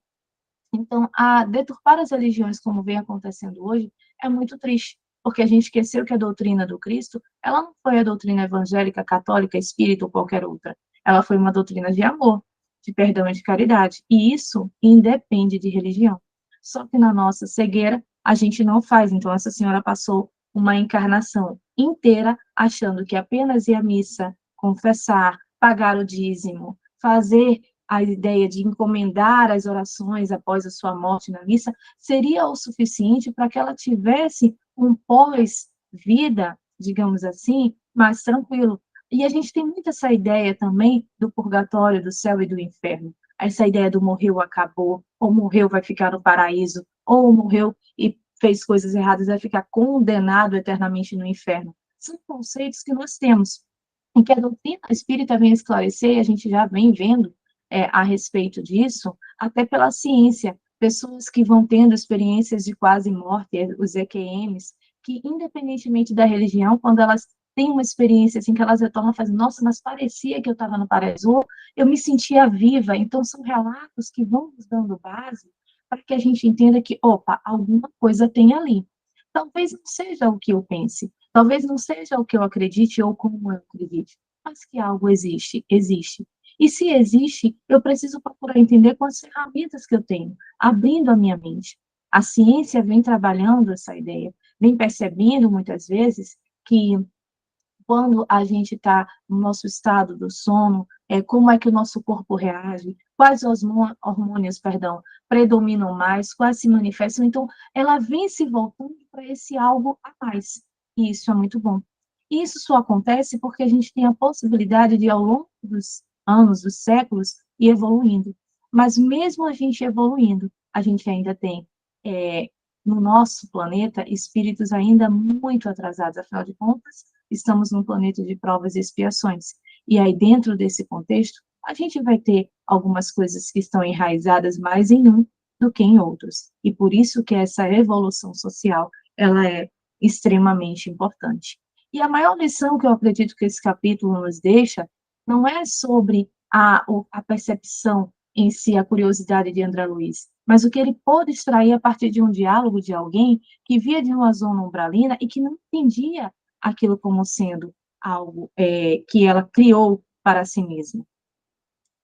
Então, a deturpar as religiões, como vem acontecendo hoje, é muito triste, porque a gente esqueceu que a doutrina do Cristo, ela não foi a doutrina evangélica, católica, espírita ou qualquer outra. Ela foi uma doutrina de amor, de perdão e de caridade. E isso independe de religião. Só que na nossa cegueira, a gente não faz. Então, essa senhora passou uma encarnação inteira achando que apenas ir à missa, confessar, pagar o dízimo, fazer a ideia de encomendar as orações após a sua morte na missa, seria o suficiente para que ela tivesse um pós-vida, digamos assim, mais tranquilo. E a gente tem muito essa ideia também do purgatório, do céu e do inferno. Essa ideia do morreu, acabou, ou morreu, vai ficar no paraíso, ou morreu e fez coisas erradas, vai ficar condenado eternamente no inferno. São conceitos que nós temos, e que a doutrina espírita vem esclarecer, e a gente já vem vendo a respeito disso, até pela ciência, pessoas que vão tendo experiências de quase morte, os EQMs, que independentemente da religião, quando elas têm uma experiência assim que elas retornam e fazem, nossa, mas parecia que eu estava no paraíso, ou eu me sentia viva. Então são relatos que vão nos dando base para que a gente entenda que, opa, alguma coisa tem ali. Talvez não seja o que eu pense, talvez não seja o que eu acredite ou como eu acredite, mas que algo existe, existe. E se existe, eu preciso procurar entender com as ferramentas que eu tenho, abrindo a minha mente. A ciência vem trabalhando essa ideia, vem percebendo muitas vezes que quando a gente está no nosso estado do sono, como é que o nosso corpo reage, quais hormônios, perdão, predominam mais, quais se manifestam. Então, ela vem se voltando para esse algo a mais. E isso é muito bom. Isso só acontece porque a gente tem a possibilidade de, ao longo dos anos, dos séculos, ir evoluindo. Mas mesmo a gente evoluindo, a gente ainda tem, no nosso planeta, espíritos ainda muito atrasados. Afinal de contas, estamos num planeta de provas e expiações. E aí, dentro desse contexto, a gente vai ter algumas coisas que estão enraizadas mais em um do que em outros. E por isso que essa evolução social, ela é extremamente importante. E a maior lição que eu acredito que esse capítulo nos deixa não é sobre a percepção em si, a curiosidade de André Luiz, mas o que ele pôde extrair a partir de um diálogo de alguém que via de uma zona umbralina e que não entendia aquilo como sendo algo que ela criou para si mesma.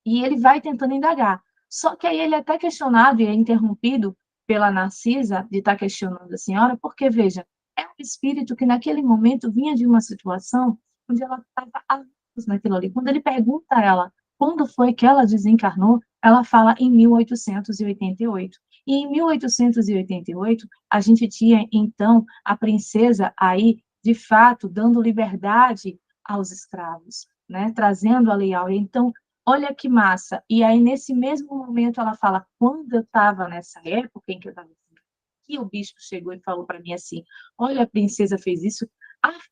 E ele vai tentando indagar. Só que aí ele é até questionado e é interrompido pela Narcisa de estar questionando a senhora, porque, veja, é um espírito que naquele momento vinha de uma situação onde ela estava a luz naquilo ali. Quando ele pergunta a ela quando foi que ela desencarnou, ela fala em 1888. E em 1888, a gente tinha, então, a princesa aí, de fato, dando liberdade aos escravos, né? Trazendo a Lei Áurea. Então, olha que massa. E aí, nesse mesmo momento, ela fala, quando eu estava nessa época em que eu estava aqui, o bispo chegou e falou para mim assim, olha, a princesa fez isso,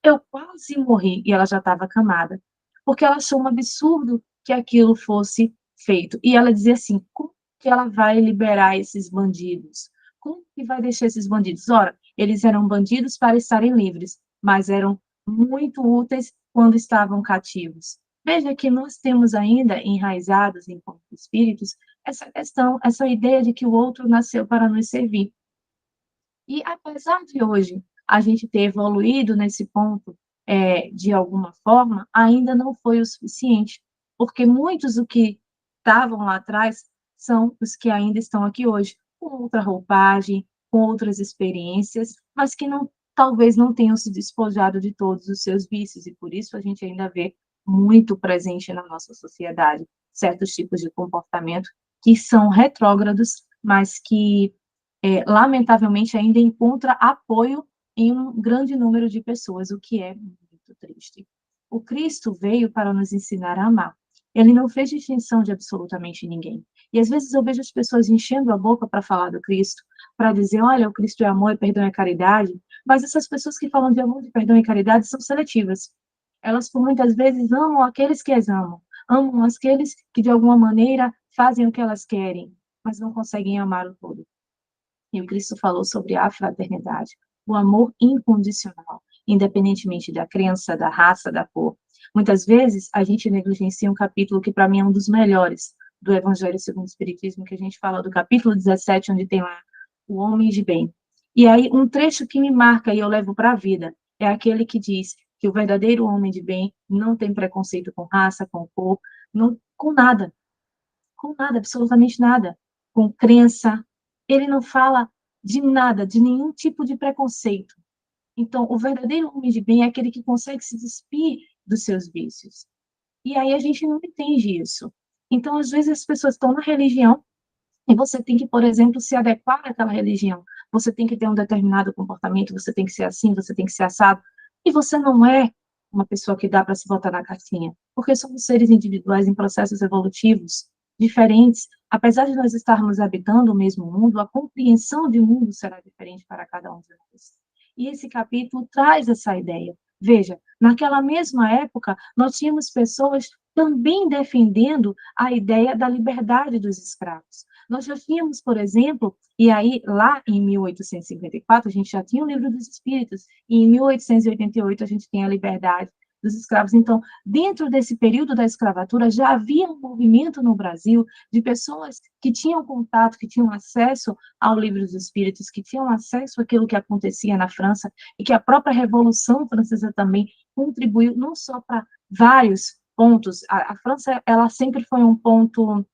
eu quase morri, e ela já estava acamada, porque ela achou um absurdo que aquilo fosse feito. E ela dizia assim, como que ela vai liberar esses bandidos? Como que vai deixar esses bandidos? Ora, eles eram bandidos para estarem livres, mas eram muito úteis quando estavam cativos. Veja que nós temos ainda enraizados enquanto espíritos essa questão, essa ideia de que o outro nasceu para nos servir. E apesar de hoje a gente ter evoluído nesse ponto, de alguma forma, ainda não foi o suficiente, porque muitos do que estavam lá atrás são os que ainda estão aqui hoje, com outra roupagem, com outras experiências, mas que não, talvez não tenham se despojado de todos os seus vícios, e por isso a gente ainda vê muito presente na nossa sociedade certos tipos de comportamento que são retrógrados, mas que lamentavelmente, ainda encontra apoio em um grande número de pessoas, o que é muito triste. O Cristo veio para nos ensinar a amar. Ele não fez distinção de absolutamente ninguém. E às vezes eu vejo as pessoas enchendo a boca para falar do Cristo, para dizer, olha, o Cristo é amor, perdão e caridade, mas essas pessoas que falam de amor, de perdão e caridade são seletivas. Elas, por muitas vezes, amam aqueles que as amam aqueles que, de alguma maneira, fazem o que elas querem, mas não conseguem amar o todo. E o Cristo falou sobre a fraternidade, o amor incondicional, independentemente da crença, da raça, da cor. Muitas vezes, a gente negligencia um capítulo que, para mim, é um dos melhores do Evangelho segundo o Espiritismo, que a gente fala do capítulo 17, onde tem lá o homem de bem. E aí, um trecho que me marca e eu levo para a vida é aquele que diz que o verdadeiro homem de bem não tem preconceito com raça, com cor, não, com nada, absolutamente nada, com crença. Ele não fala de nada, de nenhum tipo de preconceito. Então, o verdadeiro homem de bem é aquele que consegue se despir dos seus vícios. E aí a gente não entende isso. Então, às vezes, as pessoas estão na religião e você tem que, por exemplo, se adequar àquela religião. Você tem que ter um determinado comportamento, você tem que ser assim, você tem que ser assado. E você não é uma pessoa que dá para se botar na caixinha, porque somos seres individuais em processos evolutivos diferentes. Apesar de nós estarmos habitando o mesmo mundo, a compreensão de mundo será diferente para cada um de nós. E esse capítulo traz essa ideia. Veja, naquela mesma época, nós tínhamos pessoas também defendendo a ideia da liberdade dos escravos. Nós já tínhamos, por exemplo, e aí lá em 1854 a gente já tinha o Livro dos Espíritos, e em 1888 a gente tem a liberdade dos escravos. Então, dentro desse período da escravatura, já havia um movimento no Brasil de pessoas que tinham contato, que tinham acesso ao Livro dos Espíritos, que tinham acesso àquilo que acontecia na França, e que a própria Revolução Francesa também contribuiu não só para vários pontos. A França, ela sempre foi um ponto,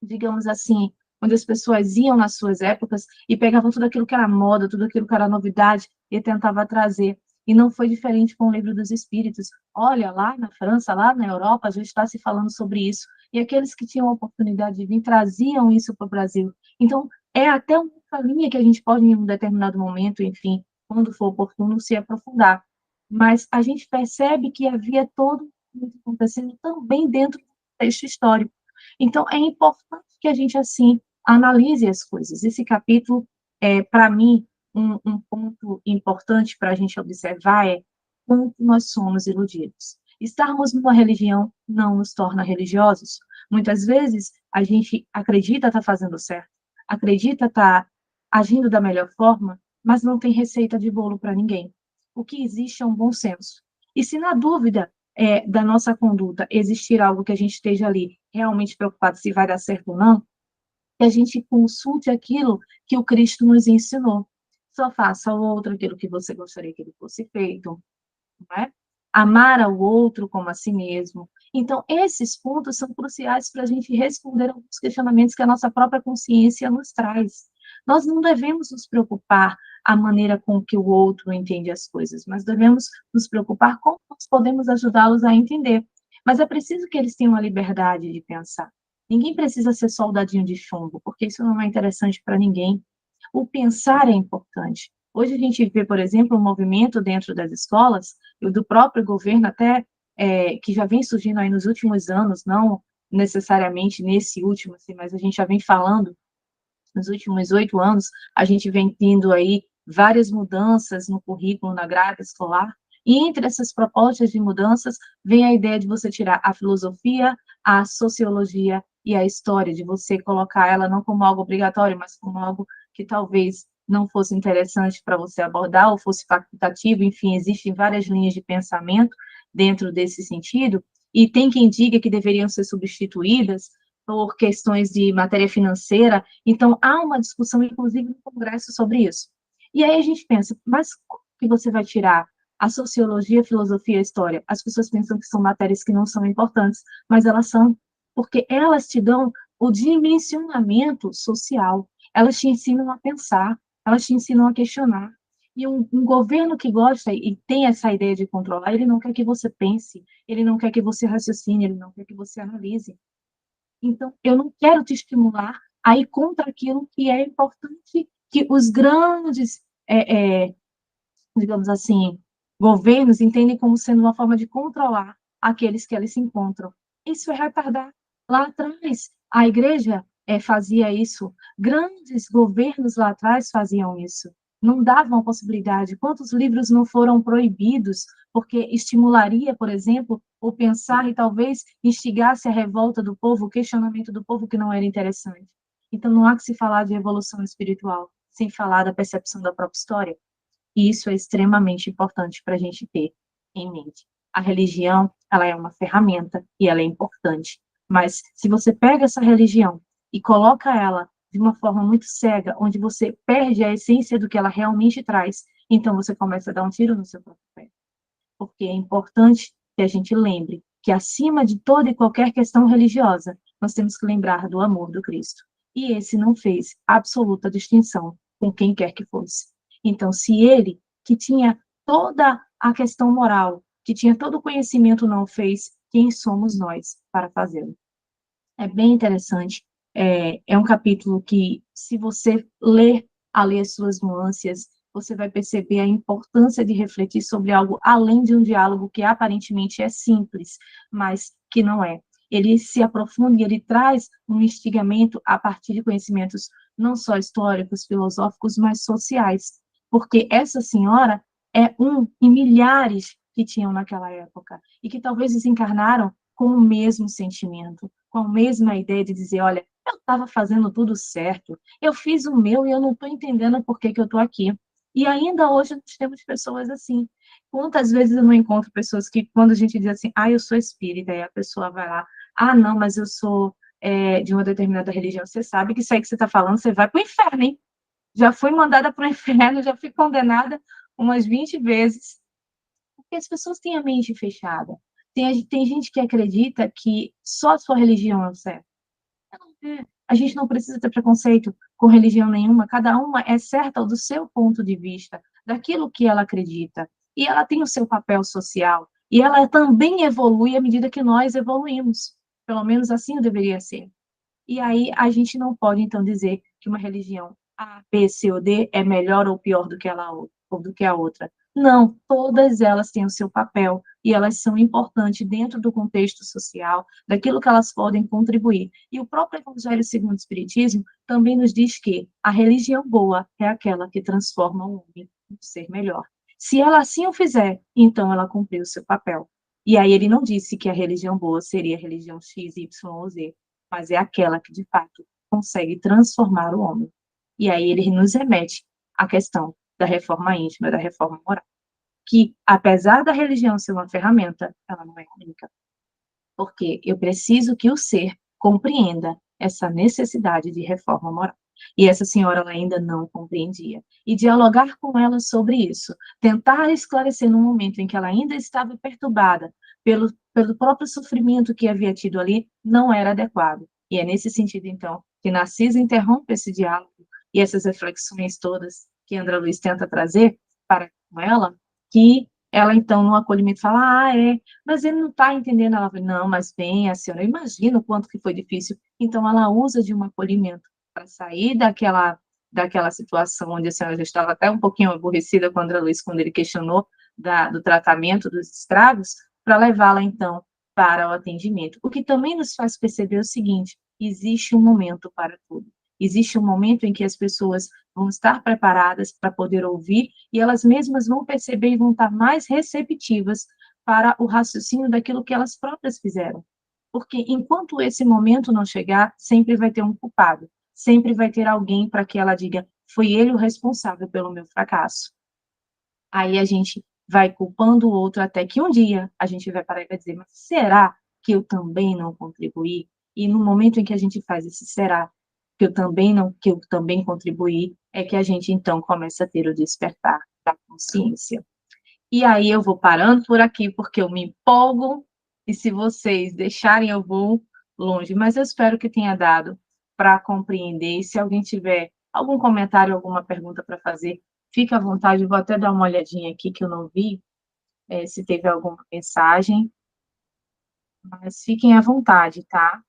digamos assim, onde as pessoas iam nas suas épocas e pegavam tudo aquilo que era moda, tudo aquilo que era novidade e tentava trazer. E não foi diferente com o Livro dos Espíritos. Olha, lá na França, lá na Europa, já está se falando sobre isso. E aqueles que tinham a oportunidade de vir traziam isso para o Brasil. Então, é até uma linha que a gente pode, em um determinado momento, enfim, quando for oportuno, se aprofundar. Mas a gente percebe que havia todo mundo acontecendo também dentro do texto histórico. Então, é importante que a gente, assim, analise as coisas. Esse capítulo, para mim, um ponto importante para a gente observar é quanto nós somos iludidos. Estarmos numa religião não nos torna religiosos. Muitas vezes, a gente acredita estar fazendo certo, acredita estar agindo da melhor forma, mas não tem receita de bolo para ninguém. O que existe é um bom senso. E se na dúvida da nossa conduta existir algo que a gente esteja ali realmente preocupado se vai dar certo ou não, que a gente consulte aquilo que o Cristo nos ensinou. Só faça ao outro aquilo que você gostaria que ele fosse feito, não é? Amar ao outro como a si mesmo. Então, esses pontos são cruciais para a gente responder alguns questionamentos que a nossa própria consciência nos traz. Nós não devemos nos preocupar a maneira com que o outro entende as coisas, mas devemos nos preocupar como nós podemos ajudá-los a entender. Mas é preciso que eles tenham a liberdade de pensar. Ninguém precisa ser soldadinho de chumbo, porque isso não é interessante para ninguém. O pensar é importante. Hoje a gente vê, por exemplo, um movimento dentro das escolas, e do próprio governo até, que já vem surgindo aí nos últimos anos, não necessariamente nesse último, assim, mas a gente já vem falando nos últimos 8 anos, a gente vem tendo aí várias mudanças no currículo, na grade escolar, e entre essas propostas de mudanças, vem a ideia de você tirar a filosofia, a sociologia e a história, de você colocar ela não como algo obrigatório, mas como algo que talvez não fosse interessante para você abordar, ou fosse facultativo, enfim, existem várias linhas de pensamento dentro desse sentido, e tem quem diga que deveriam ser substituídas por questões de matéria financeira. Então, há uma discussão, inclusive, no Congresso sobre isso. E aí a gente pensa, mas como que você vai tirar a sociologia, a filosofia e a história? As pessoas pensam que são matérias que não são importantes, mas elas são, porque elas te dão o dimensionamento social, elas te ensinam a pensar, elas te ensinam a questionar. E um governo que gosta e tem essa ideia de controlar, ele não quer que você pense, ele não quer que você raciocine, ele não quer que você analise. Então, eu não quero te estimular a ir contra aquilo que é importante que os grandes, digamos assim, governos entendem como sendo uma forma de controlar aqueles que eles se encontram. Isso é retardar. Lá atrás, a igreja fazia isso, grandes governos lá atrás faziam isso. Não davam a possibilidade. Quantos livros não foram proibidos porque estimularia, por exemplo, o pensar e talvez instigasse a revolta do povo, o questionamento do povo que não era interessante. Então, não há que se falar de evolução espiritual sem falar da percepção da própria história. E isso é extremamente importante para a gente ter em mente. A religião, ela é uma ferramenta e ela é importante. Mas se você pega essa religião e coloca ela de uma forma muito cega, onde você perde a essência do que ela realmente traz, então você começa a dar um tiro no seu próprio pé. Porque é importante que a gente lembre que acima de toda e qualquer questão religiosa, nós temos que lembrar do amor do Cristo. E esse não fez absoluta distinção com quem quer que fosse. Então, se ele, que tinha toda a questão moral, que tinha todo o conhecimento, não fez, quem somos nós para fazê-lo? É bem interessante. É um capítulo que, se você ler ali as suas nuances, você vai perceber a importância de refletir sobre algo além de um diálogo que aparentemente é simples, mas que não é. Ele se aprofunda e ele traz um instigamento a partir de conhecimentos não só históricos, filosóficos, mas sociais, porque essa senhora é um em milhares que tinham naquela época e que talvez desencarnaram com o mesmo sentimento, com a mesma ideia de dizer, olha, eu estava fazendo tudo certo, eu fiz o meu e eu não estou entendendo por que eu estou aqui. E ainda hoje nós temos pessoas assim. Quantas vezes eu não encontro pessoas que, quando a gente diz assim, eu sou espírita, e a pessoa vai lá, não, mas eu sou de uma determinada religião, você sabe que isso aí que você está falando, você vai para o inferno, hein? Já fui mandada para o inferno, já fui condenada umas 20 vezes. Porque as pessoas têm a mente fechada. Tem gente que acredita que só a sua religião é o certo. A gente não precisa ter preconceito com religião nenhuma, cada uma é certa do seu ponto de vista, daquilo que ela acredita. E ela tem o seu papel social. E ela também evolui à medida que nós evoluímos. Pelo menos assim deveria ser. E aí a gente não pode, então, dizer que uma religião A, B, C ou D é melhor ou pior do que ou do que a outra. Não, todas elas têm o seu papel e elas são importantes dentro do contexto social, daquilo que elas podem contribuir. E o próprio Evangelho segundo o Espiritismo também nos diz que a religião boa é aquela que transforma o homem em um ser melhor. Se ela assim o fizer, então ela cumpriu o seu papel. E aí ele não disse que a religião boa seria a religião X, Y ou Z, mas é aquela que, de fato, consegue transformar o homem. E aí ele nos remete à questão da reforma íntima, da reforma moral, que, apesar da religião ser uma ferramenta, ela não é única, porque eu preciso que o ser compreenda essa necessidade de reforma moral. E essa senhora ela ainda não compreendia. E dialogar com ela sobre isso, tentar esclarecer no momento em que ela ainda estava perturbada pelo próprio sofrimento que havia tido ali, não era adequado. E é nesse sentido, então, que Narcisa interrompe esse diálogo e essas reflexões todas que André Luiz tenta trazer para com ela, que ela, então, no acolhimento, fala, mas ele não está entendendo. Ela fala, não, mas bem, a senhora, imagina o quanto que foi difícil. Então, ela usa de um acolhimento para sair daquela situação onde a senhora já estava até um pouquinho aborrecida com o André Luiz, quando ele questionou do tratamento dos estragos, para levá-la, então, para o atendimento. O que também nos faz perceber o seguinte, existe um momento para tudo. Existe um momento em que as pessoas vão estar preparadas para poder ouvir e elas mesmas vão perceber e vão estar mais receptivas para o raciocínio daquilo que elas próprias fizeram. Porque enquanto esse momento não chegar, sempre vai ter um culpado, sempre vai ter alguém para que ela diga, foi ele o responsável pelo meu fracasso. Aí a gente vai culpando o outro até que um dia a gente vai parar e vai dizer, mas será que eu também não contribuí? E no momento em que a gente faz esse será que eu também não, que eu também contribuí, é que a gente então começa a ter o despertar da consciência. E aí eu vou parando por aqui porque eu me empolgo e se vocês deixarem eu vou longe, mas eu espero que tenha dado para compreender. E se alguém tiver algum comentário, alguma pergunta para fazer, fique à vontade, eu vou até dar uma olhadinha aqui que eu não vi, se teve alguma mensagem, mas fiquem à vontade, tá?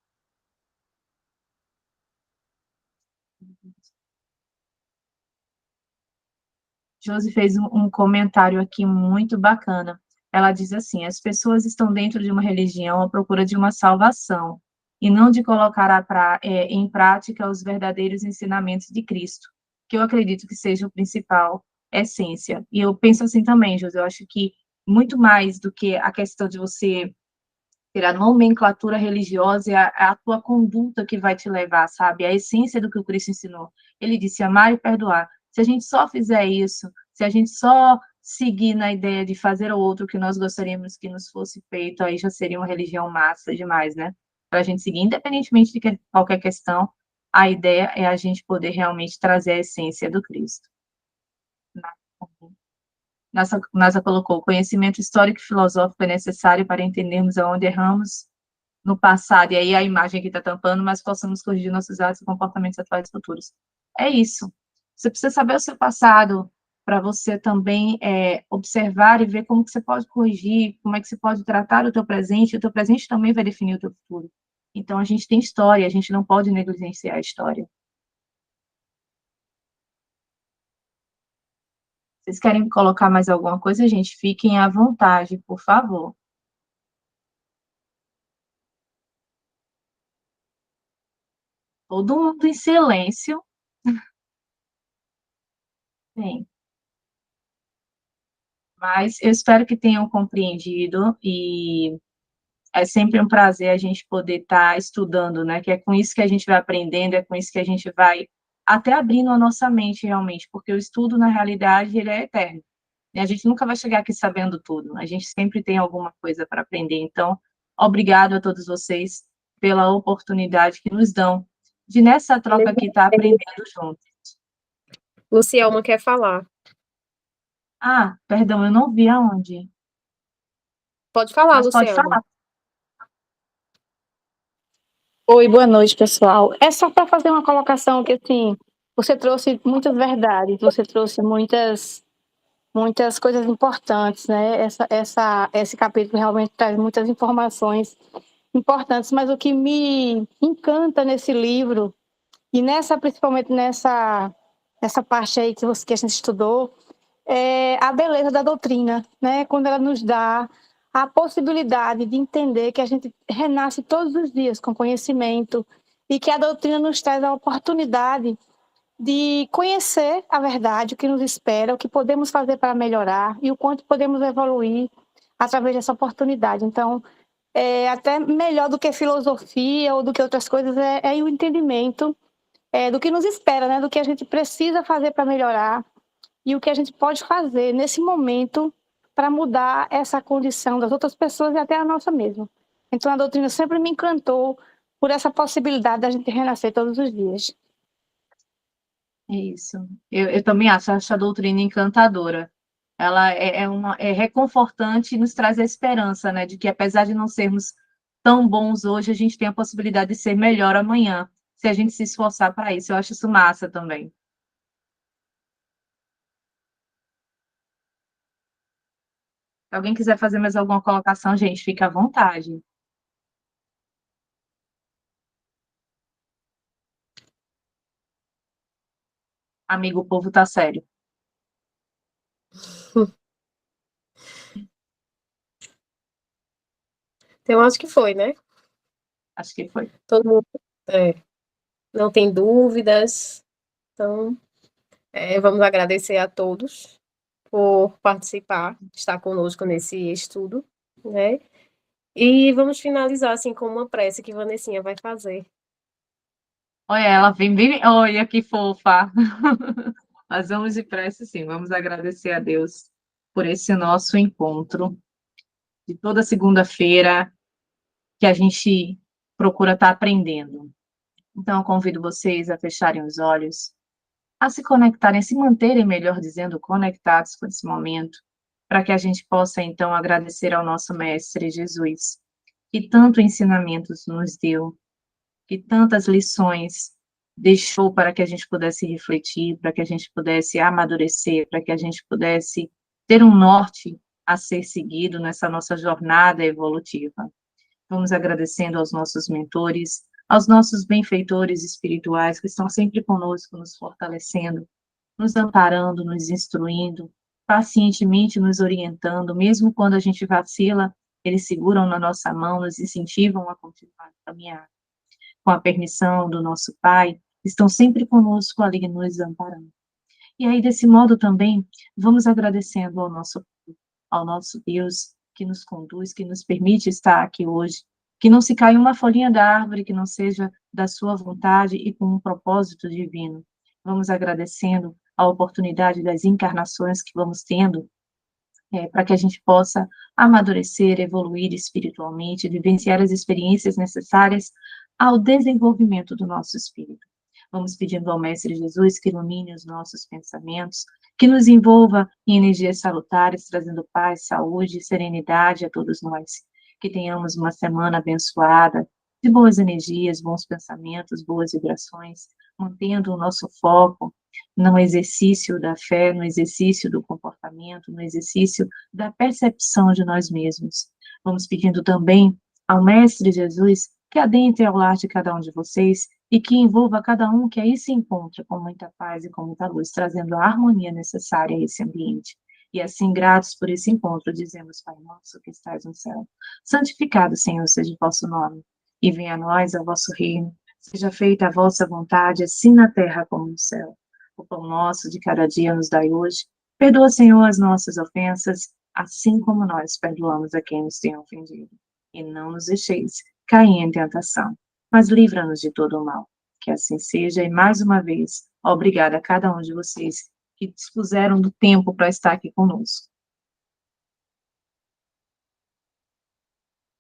Josi fez um comentário aqui muito bacana. Ela diz assim: as pessoas estão dentro de uma religião à procura de uma salvação, e não de colocar em prática os verdadeiros ensinamentos de Cristo, que eu acredito que seja o principal essência. E eu penso assim também, Josi, eu acho que muito mais do que a questão de você ter a nomenclatura religiosa, é a tua conduta que vai te levar, sabe? A essência do que o Cristo ensinou. Ele disse amar e perdoar. Se a gente só fizer isso, se a gente só seguir na ideia de fazer ao outro o que nós gostaríamos que nos fosse feito, aí já seria uma religião massa demais, né? Para a gente seguir, independentemente de qualquer questão, a ideia é a gente poder realmente trazer a essência do Cristo. Nasa colocou, conhecimento histórico e filosófico é necessário para entendermos aonde erramos no passado, e aí a imagem aqui está tampando, mas possamos corrigir nossos atos e comportamentos atuais e futuros. É isso. Você precisa saber o seu passado para você também observar e ver como que você pode corrigir, como é que você pode tratar o teu presente, e o teu presente também vai definir o teu futuro. Então, a gente tem história, a gente não pode negligenciar a história. Vocês querem colocar mais alguma coisa, gente? Fiquem à vontade, por favor. Todo mundo em silêncio. Bem, mas eu espero que tenham compreendido e é sempre um prazer a gente poder estar estudando, né? Que é com isso que a gente vai aprendendo, é com isso que a gente vai até abrindo a nossa mente realmente, porque o estudo, na realidade, ele é eterno. E a gente nunca vai chegar aqui sabendo tudo, a gente sempre tem alguma coisa para aprender. Então, obrigado a todos vocês pela oportunidade que nos dão de, nessa troca aqui, estar aprendendo juntos. Lucielma quer falar. Ah, perdão, eu não vi aonde. Pode falar, Mas pode Lucielma. falar. Oi, boa noite, pessoal. É só para fazer uma colocação que, assim, você trouxe muitas verdades, você trouxe muitas coisas importantes, né? Esse capítulo realmente traz muitas informações importantes, mas o que me encanta nesse livro, e principalmente nessa parte aí que a gente estudou, é a beleza da doutrina, né? Quando ela nos dá a possibilidade de entender que a gente renasce todos os dias com conhecimento e que a doutrina nos traz a oportunidade de conhecer a verdade, o que nos espera, o que podemos fazer para melhorar e o quanto podemos evoluir através dessa oportunidade. Então, até melhor do que filosofia ou do que outras coisas é o entendimento do que nos espera, né? Do que a gente precisa fazer para melhorar e o que a gente pode fazer nesse momento para mudar essa condição das outras pessoas e até a nossa mesma. Então, a doutrina sempre me encantou por essa possibilidade da gente renascer todos os dias. É isso. Eu também acho a doutrina encantadora. Ela é reconfortante e nos traz a esperança, né, de que apesar de não sermos tão bons hoje, a gente tem a possibilidade de ser melhor amanhã, se a gente se esforçar para isso. Eu acho isso massa também. Se alguém quiser fazer mais alguma colocação, gente, fica à vontade. Amigo, o povo tá sério. Então, acho que foi, né? Acho que foi. Todo mundo não tem dúvidas. Então, vamos agradecer a todos por participar, estar conosco nesse estudo, né? E vamos finalizar assim com uma prece que Vanessinha vai fazer. Olha, ela vem bem. Olha que fofa. Nós vamos de prece, sim. Vamos agradecer a Deus por esse nosso encontro de toda segunda-feira que a gente procura estar aprendendo. Então, eu convido vocês a fecharem os olhos, a se conectarem, a se manterem, melhor dizendo, conectados com esse momento, para que a gente possa, então, agradecer ao nosso Mestre Jesus, que tanto ensinamentos nos deu, que tantas lições deixou para que a gente pudesse refletir, para que a gente pudesse amadurecer, para que a gente pudesse ter um norte a ser seguido nessa nossa jornada evolutiva. Vamos agradecendo aos nossos mentores, aos nossos benfeitores espirituais que estão sempre conosco, nos fortalecendo, nos amparando, nos instruindo, pacientemente nos orientando, mesmo quando a gente vacila, eles seguram na nossa mão, nos incentivam a continuar a caminhar. Com a permissão do nosso Pai, estão sempre conosco ali nos amparando. E aí, desse modo também, vamos agradecendo ao nosso Deus que nos conduz, que nos permite estar aqui hoje, que não se caia uma folhinha da árvore que não seja da sua vontade e com um propósito divino. Vamos agradecendo a oportunidade das encarnações que vamos tendo, para que a gente possa amadurecer, evoluir espiritualmente, vivenciar as experiências necessárias ao desenvolvimento do nosso espírito. Vamos pedindo ao Mestre Jesus que ilumine os nossos pensamentos, que nos envolva em energias salutares, trazendo paz, saúde e serenidade a todos nós. Que tenhamos uma semana abençoada, de boas energias, bons pensamentos, boas vibrações, mantendo o nosso foco no exercício da fé, no exercício do comportamento, no exercício da percepção de nós mesmos. Vamos pedindo também ao Mestre Jesus que adentre ao lar de cada um de vocês e que envolva cada um que aí se encontra com muita paz e com muita luz, trazendo a harmonia necessária a esse ambiente. E assim, gratos por esse encontro, dizemos, Pai nosso que estais no céu, santificado, Senhor, seja o vosso nome, e venha a nós o vosso reino, seja feita a vossa vontade, assim na terra como no céu. O pão nosso de cada dia nos dai hoje. Perdoa, Senhor, as nossas ofensas, assim como nós perdoamos a quem nos tem ofendido. E não nos deixeis cair em tentação, mas livra-nos de todo o mal. Que assim seja, e mais uma vez, obrigada a cada um de vocês que dispuseram do tempo para estar aqui conosco.